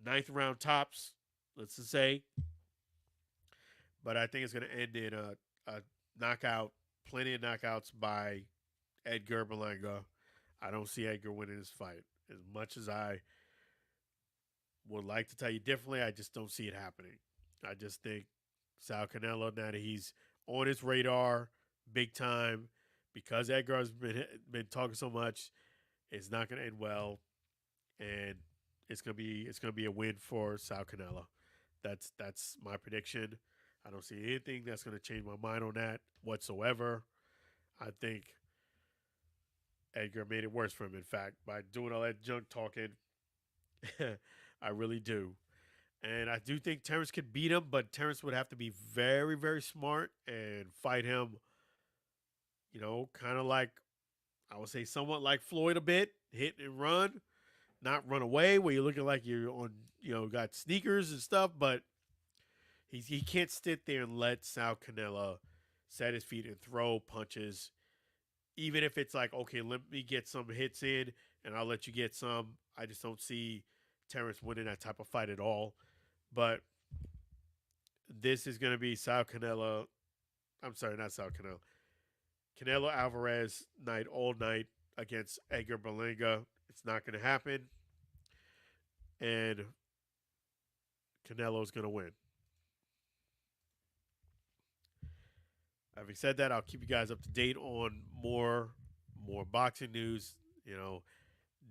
9th round tops, let's just say. But I think it's going to end in a knockout, plenty of knockouts by Edgar Berlanga. I don't see Edgar winning this fight. As much as I would like to tell you differently, I just don't see it happening. I just think Sal Canelo, now that he's on his radar big time, because Edgar has been talking so much, it's not going to end well, and it's going to be a win for Sal Canelo. That's my prediction. I don't see anything that's going to change my mind on that whatsoever. I think Edgar made it worse for him, in fact, by doing all that junk talking. I really do. And I do think Terence could beat him, but Terence would have to be very, very smart and fight him, kind of like, I would say somewhat like Floyd a bit, hit and run, not run away where you're looking like you're on, got sneakers and stuff, but he can't sit there and let Sal Canelo set his feet and throw punches, even if it's like, okay, let me get some hits in and I'll let you get some. I just don't see Terence winning that type of fight at all. But this is going to be Sal Canelo. I'm sorry, not Sal Canelo. Canelo Alvarez night all night against Edgar Berlanga. It's not going to happen. And Canelo's going to win. Having said that, I'll keep you guys up to date on more boxing news. You know,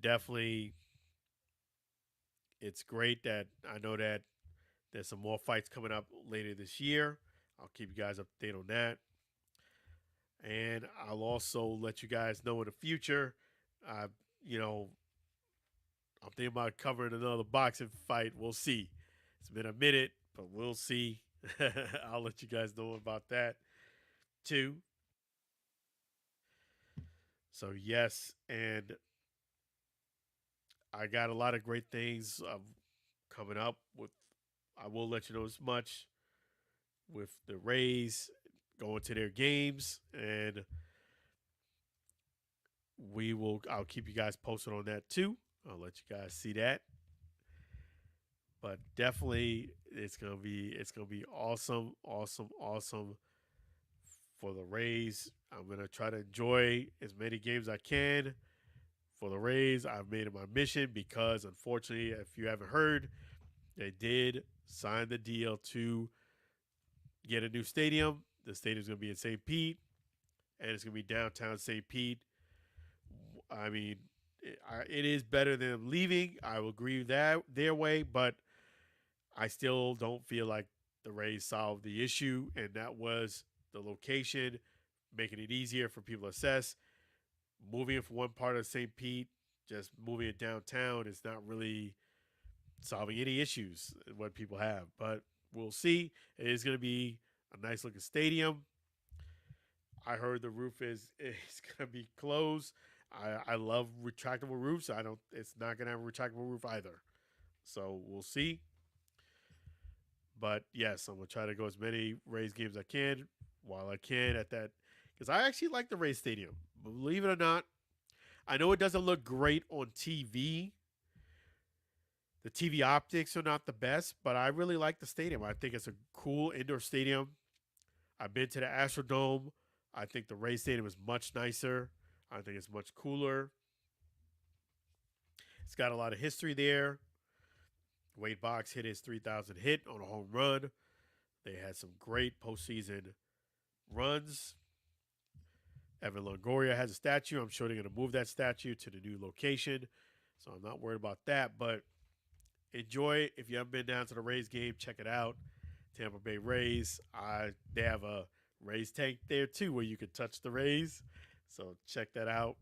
definitely it's great that I know that there's some more fights coming up later this year. I'll keep you guys up to date on that. And I'll also let you guys know in the future, uh, you know, I'm thinking about covering another boxing fight. We'll see. It's been a minute, but we'll see. I'll let you guys know about that too. So yes, and I got a lot of great things coming up with. I will let you know as much with the Rays going to their games, and we will. I'll keep you guys posted on that too. I'll let you guys see that. But definitely, it's gonna be awesome, awesome, awesome for the Rays. I'm gonna try to enjoy as many games I can for the Rays. I've made it my mission because, unfortunately, if you haven't heard, they did sign the deal to get a new stadium. The stadium's going to be in St. Pete, and it's going to be downtown St. Pete. I mean, it is better than leaving. I will agree with that their way, but I still don't feel like the Rays solved the issue, and that was the location, making it easier for people to assess. Moving it from one part of St. Pete, just moving it downtown is not really solving any issues what people have. But we'll see. It is going to be a nice looking stadium. I heard the roof is going to be closed. I love retractable roofs. I don't. It's not going to have a retractable roof either. So we'll see. But yes, I'm going to try to go as many Rays games I can while I can at that, because I actually like the Rays Stadium. Believe it or not, I know it doesn't look great on TV. The TV optics are not the best, but I really like the stadium. I think it's a cool indoor stadium. I've been to the Astrodome. I think the Rays Stadium is much nicer. I think it's much cooler. It's got a lot of history there. Wade Boggs hit his 3,000 hit on a home run. They had some great postseason runs. Evan Longoria has a statue. I'm sure they're going to move that statue to the new location, so I'm not worried about that. But enjoy. If you haven't been down to the Rays game, check it out. Tampa Bay Rays. They have a Rays tank there too where you can touch the Rays. So check that out.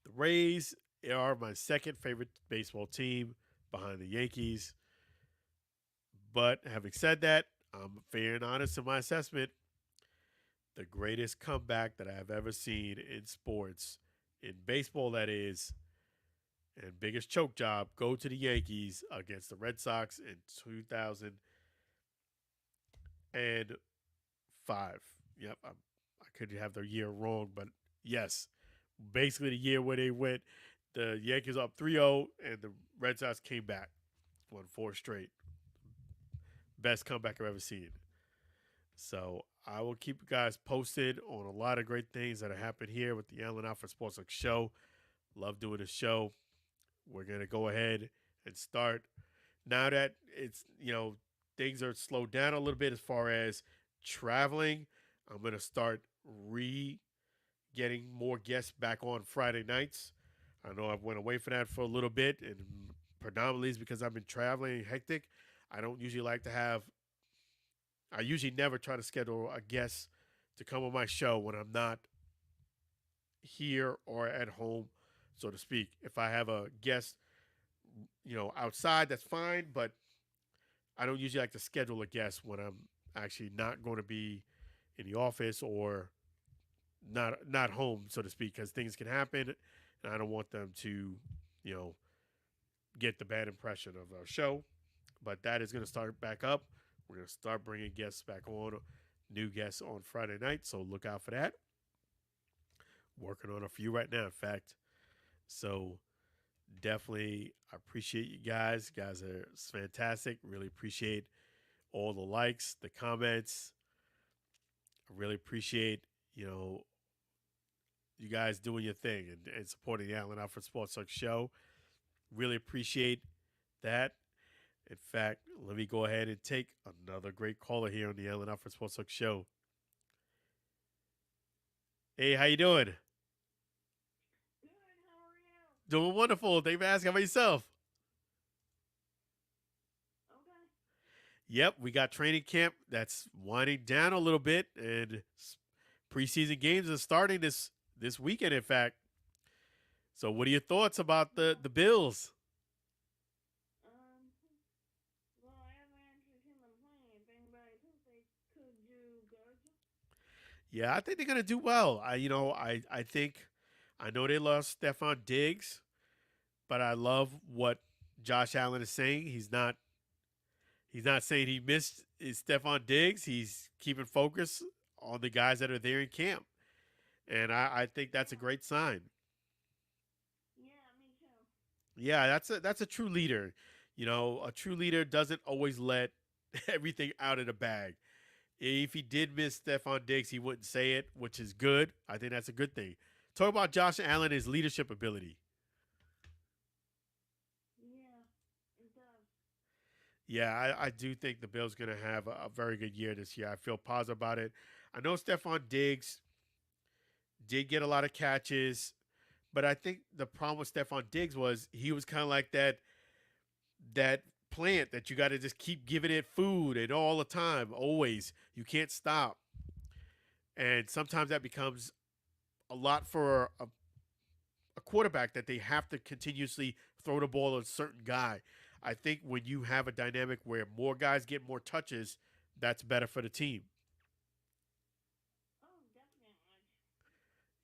The Rays are my second favorite baseball team behind the Yankees. But having said that, I'm fair and honest in my assessment. The greatest comeback that I have ever seen in sports, in baseball that is, and biggest choke job, go to the Yankees against the Red Sox in 2005. Yep, I could have the year wrong, but yes, basically the year where they went, the Yankees up 3-0, and the Red Sox came back, won 4 straight. Best comeback I've ever seen. So I will keep you guys posted on a lot of great things that have happened here with the Allen Alford Sports Talk show. Love doing the show. We're going to go ahead and start. Now that it's, things are slowed down a little bit as far as traveling, I'm going to start getting more guests back on Friday nights. I know I went away from that for a little bit, and predominantly is because I've been traveling hectic. I usually never try to schedule a guest to come on my show when I'm not here or at home, so to speak. If I have a guest, outside, that's fine, but I don't usually like to schedule a guest when I'm actually not going to be in the office or not home, so to speak, because things can happen, and I don't want them to, get the bad impression of our show. But that is going to start back up We're going to start bringing guests back on, new guests on Friday night. So look out for that. Working on a few right now, in fact. So definitely, I appreciate you guys. You guys are fantastic. Really appreciate all the likes, the comments. I really appreciate, you know, you guys doing your thing and supporting the Alford Sports Talk show. Really appreciate that. In fact, let me go ahead and take another great caller here on the Alford Sports Talk show. Hey, how you doing? Good. How are you? Doing wonderful. Thank you for asking. How about yourself? Okay. Yep, we got training camp that's winding down a little bit, and preseason games are starting this weekend. In fact, so what are your thoughts about the Bills? Well, I haven't actually seen them playing anything, but I think they could do good. Yeah, I think they're gonna do well. I think I know they lost Stephon Diggs, but I love what Josh Allen is saying. He's not saying he missed his Stephon Diggs. He's keeping focus on the guys that are there in camp. And I think that's a great sign. Yeah, me too. Yeah, that's a true leader. You know, a true leader doesn't always let everything out of the bag. If he did miss Stephon Diggs, he wouldn't say it, which is good. I think that's a good thing. Talk about Josh Allen, his leadership ability. Yeah, it does. Yeah, I do think the Bills going to have a very good year this year. I feel positive about it. I know Stephon Diggs did get a lot of catches, but I think the problem with Stephon Diggs was he was kind of like that plant that you got to just keep giving it food and all the time, always. You can't stop. And sometimes that becomes a lot for a quarterback that they have to continuously throw the ball to a certain guy. I think when you have a dynamic where more guys get more touches, that's better for the team. Oh, definitely.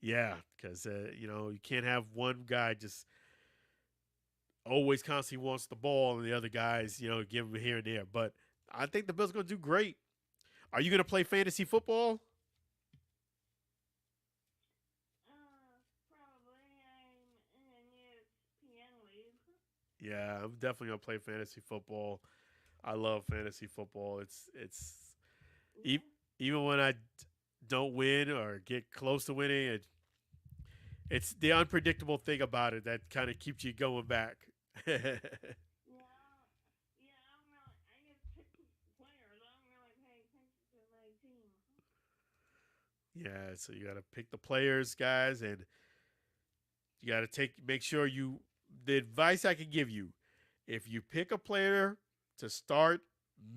Yeah, because you can't have one guy just always constantly wants the ball and the other guys give him here and there. But I think the Bills are going to do great. Are you going to play fantasy football? Probably. I'm in a new PN league. Yeah, I'm definitely going to play fantasy football. I love fantasy football. Yeah. Even when I don't win or get close to winning, it's the unpredictable thing about it that kind of keeps you going back. Yeah. Yeah, I just pick players. I don't really pay attention to my team. Yeah, so you got to pick the players, guys, and you got to make sure the advice I can give you, if you pick a player to start,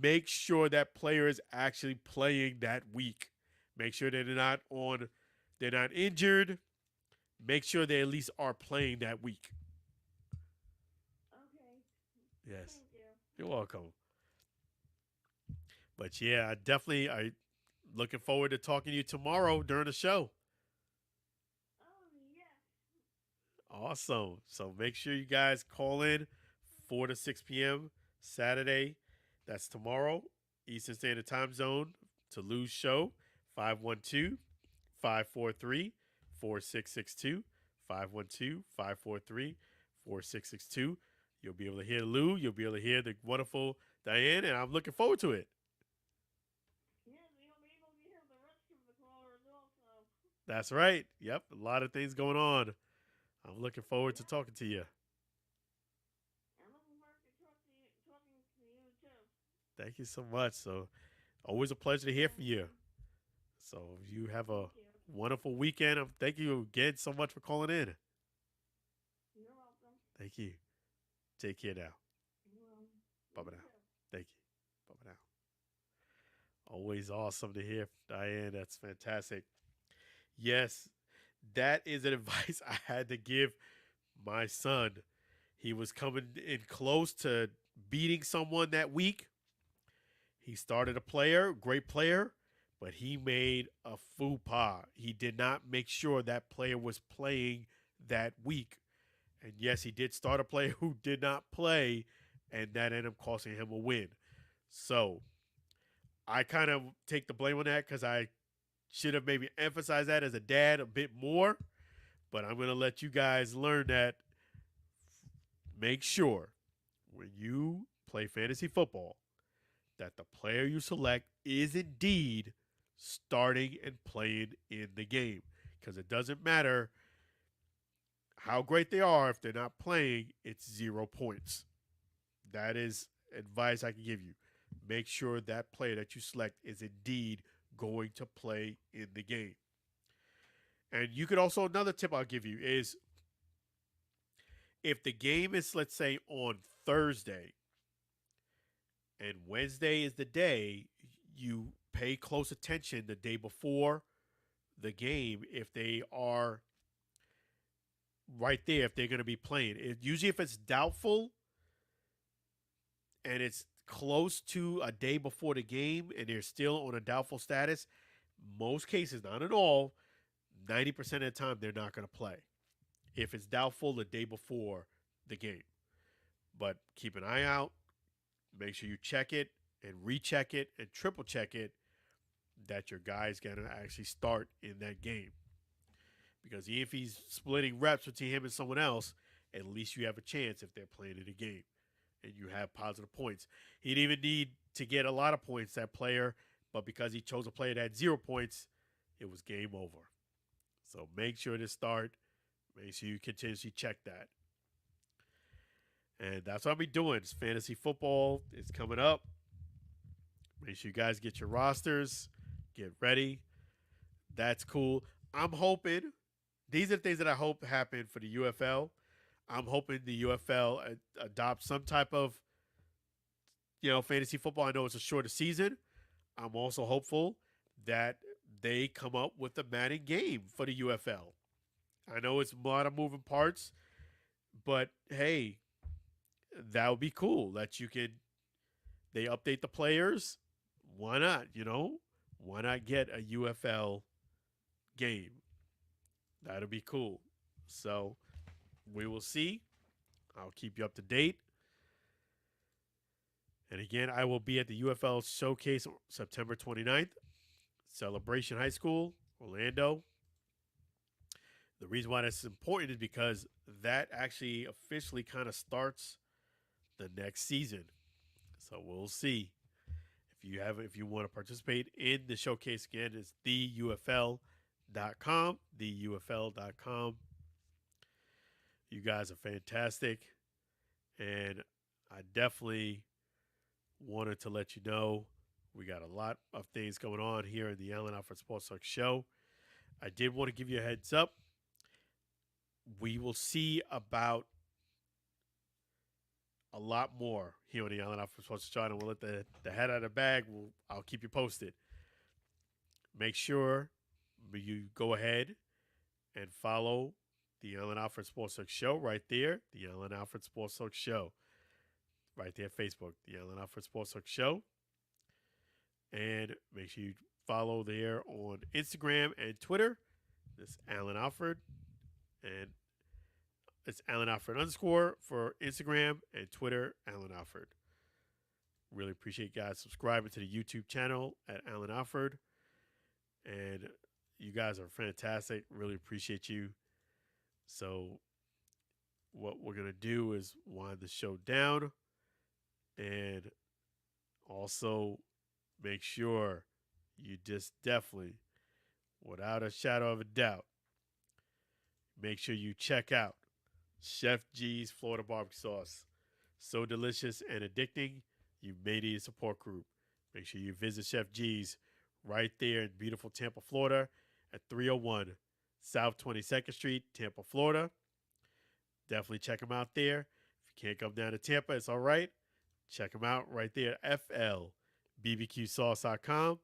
make sure that player is actually playing that week. Make sure they're not injured. Make sure they at least are playing that week. Okay. Yes. Thank you. You're welcome. But yeah, I looking forward to talking to you tomorrow during the show. Oh, yes. Awesome. So make sure you guys call in 4 to 6 p.m. Saturday. That's tomorrow, Eastern Standard Time Zone, to lose show 512 543 4662. 512 543 4662. You'll be able to hear Lou. You'll be able to hear the wonderful Diane, and I'm looking forward to it. Yes, you'll be able to hear the rest of the callers also. That's right. Yep, a lot of things going on. I'm looking forward to Yeah. talking to you. I'm looking forward to talking to you too. Thank you so much. So, always a pleasure to hear from you. So, you have a Thank you. wonderful weekend. Thank you again so much for calling in. You're welcome. Thank you. Take care now. Bye You now. too. Thank you. Bye now. Always awesome to hear from Diane. That's fantastic. Yes, that is an advice I had to give my son. He was coming in close to beating someone that week. He started a player, great player, but he made a faux pas. He did not make sure that player was playing that week. And yes, he did start a player who did not play, and that ended up costing him a win. So I kind of take the blame on that because I should have maybe emphasized that as a dad a bit more. But I'm going to let you guys learn that. Make sure when you play fantasy football that the player you select is indeed starting and playing in the game. Because it doesn't matter how great they are if they're not playing, it's 0 points. That is advice I can give you. Make sure that player that you select is indeed going to play in the game. And you could also, another tip I'll give you is if the game is, let's say, on Thursday and Wednesday is the day, you pay close attention the day before the game if they are right there, if they're going to be playing. Usually, if it's doubtful and it's close to a day before the game and they're still on a doubtful status, most cases, not at all, 90% of the time they're not going to play if it's doubtful the day before the game. But keep an eye out. Make sure you check it and recheck it and triple check it that your guy's going to actually start in that game. Because if he's splitting reps between him and someone else, at least you have a chance if they're playing in a game and you have positive points. He didn't even need to get a lot of points, that player, but because he chose a player that had 0 points, it was game over. So make sure to start. Make sure you continuously check that. And that's what I'll be doing. It's fantasy football. It's coming up. Make sure you guys get your rosters. Get ready. That's cool. I'm hoping, these are the things that I hope happen for the UFL. I'm hoping the UFL adopts some type of, fantasy football. I know it's a shorter season. I'm also hopeful that they come up with a Madden game for the UFL. I know it's a lot of moving parts, but hey, that would be cool that they update the players. Why not, Why not get a UFL game? That'll be cool. So we will see. I'll keep you up to date. And again, I will be at the UFL Showcase September 29th. Celebration High School, Orlando. The reason why that's important is because that actually officially kind of starts the next season. So we'll see. If you want to participate in the showcase, again, it's theufl.com. theufl.com. You guys are fantastic. And I definitely wanted to let you know we got a lot of things going on here in the Allen Alford Sports Talk Show. I did want to give you a heads up. We will see about a lot more here on the Allen Alford Sports Talk Show, and we'll let the head out of the bag. I'll keep you posted. Make sure you go ahead and follow the Allen Alford Sports Talk Show right there. The Allen Alford Sports Talk Show. Right there, Facebook, the Allen Alford Sports Talk Show. And make sure you follow there on Instagram and Twitter. It's Allen Alford. And it's Allen Alford _ for Instagram and Twitter, Allen Alford. Really appreciate you guys subscribing to the YouTube channel at Allen Alford. And you guys are fantastic. Really appreciate you. So what we're going to do is wind the show down. And also make sure you just definitely, without a shadow of a doubt, make sure you check out Chef G's Florida Barbecue Sauce. So delicious and addicting, you may need a support group. Make sure you visit Chef G's right there in beautiful Tampa, Florida at 301 South 22nd Street, Tampa, Florida. Definitely check them out there. If you can't come down to Tampa, it's all right. Check them out right there at flbbqsauce.com.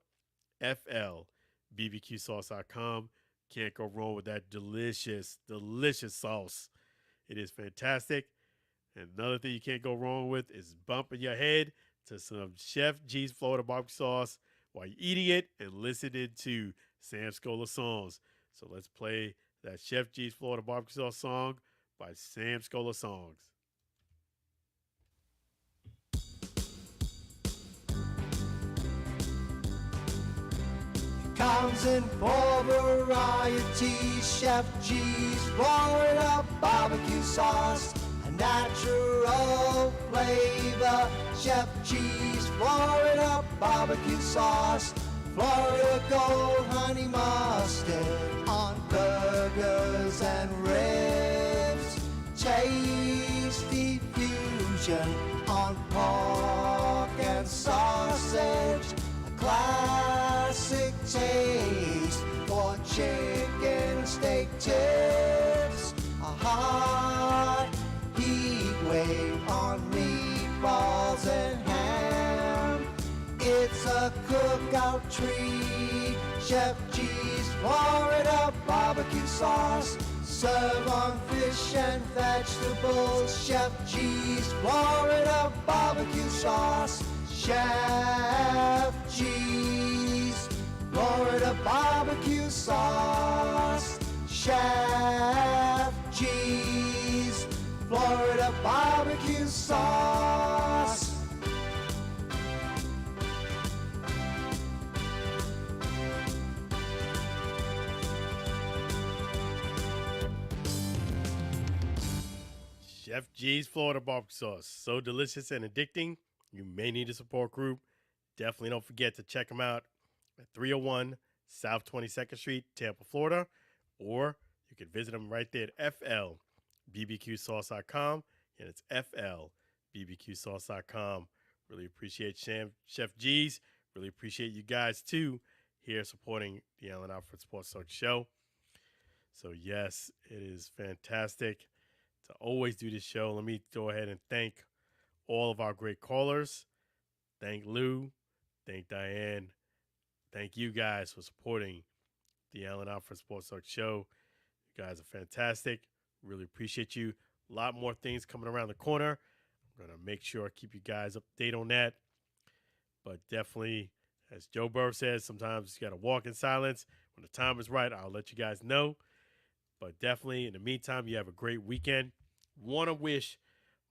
flbbqsauce.com. Can't go wrong with that delicious, delicious sauce. It is fantastic. And another thing you can't go wrong with is bumping your head to some Chef G's Florida Barbecue Sauce while you're eating it and listening to Sam Scola songs. So let's play that Chef G's Florida Barbecue Sauce song by Sam Scola Songs. comes in four varieties. Chef G's Florida barbecue sauce, a natural flavor. Chef G's Florida barbecue sauce, Florida Gold Honey Mustard on burgers and ribs. Tasty fusion on pork and sausage. A classic taste for chicken steak tips. A hot heat wave on meatballs and ham. It's a cookout treat. Chef G's Florida barbecue sauce, serve on fish and vegetables. Chef G's Florida barbecue sauce. Chef G's Florida barbecue sauce. Chef G's Florida barbecue sauce. Chef G's Florida barbecue sauce. So delicious and addicting. You may need a support group. Definitely don't forget to check them out at 301 South 22nd Street, Tampa, Florida. Or you can visit them right there at flbbqsauce.com. And it's flbbqsauce.com. Really appreciate Chef G's. Really appreciate you guys, too, here supporting the Alford Sports Talk Show. So, yes, it is fantastic to always do this show. Let me go ahead and thank all of our great callers. Thank Lou. Thank Diane. Thank you guys for supporting the Alford Sports Talk Show. You guys are fantastic. Really appreciate you. A lot more things coming around the corner. I'm going to make sure I keep you guys updated on that. But definitely, as Joe Burrow says, sometimes you got to walk in silence. When the time is right, I'll let you guys know. But definitely, in the meantime, you have a great weekend. Want to wish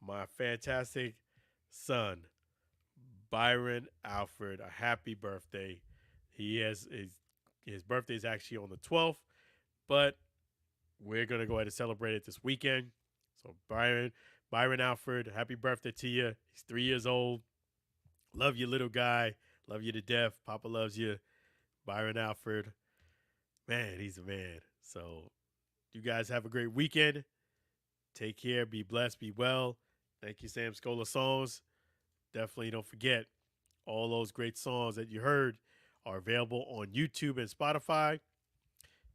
my fantastic son, Byron Alford, a happy birthday. His birthday is actually on the 12th, but we're going to go ahead and celebrate it this weekend. So Byron Alford, happy birthday to you. He's 3 years old. Love you, little guy. Love you to death. Papa loves you. Byron Alford. Man, he's a man. So you guys have a great weekend. Take care. Be blessed. Be well. Thank you, Sam Scola Songs. Definitely don't forget, all those great songs that you heard are available on YouTube and Spotify.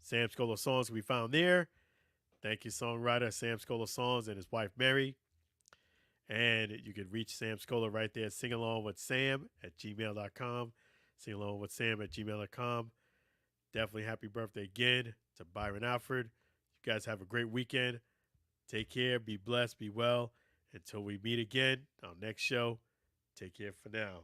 Sam Scola Songs can be found there. Thank you, songwriter Sam Scola Songs and his wife, Mary. And you can reach Sam Scola right there. Sing along with Sam at gmail.com. Sing along with Sam at gmail.com. Definitely happy birthday again to Byron Alford. You guys have a great weekend. Take care. Be blessed. Be well. Until we meet again on next show. Take care for now.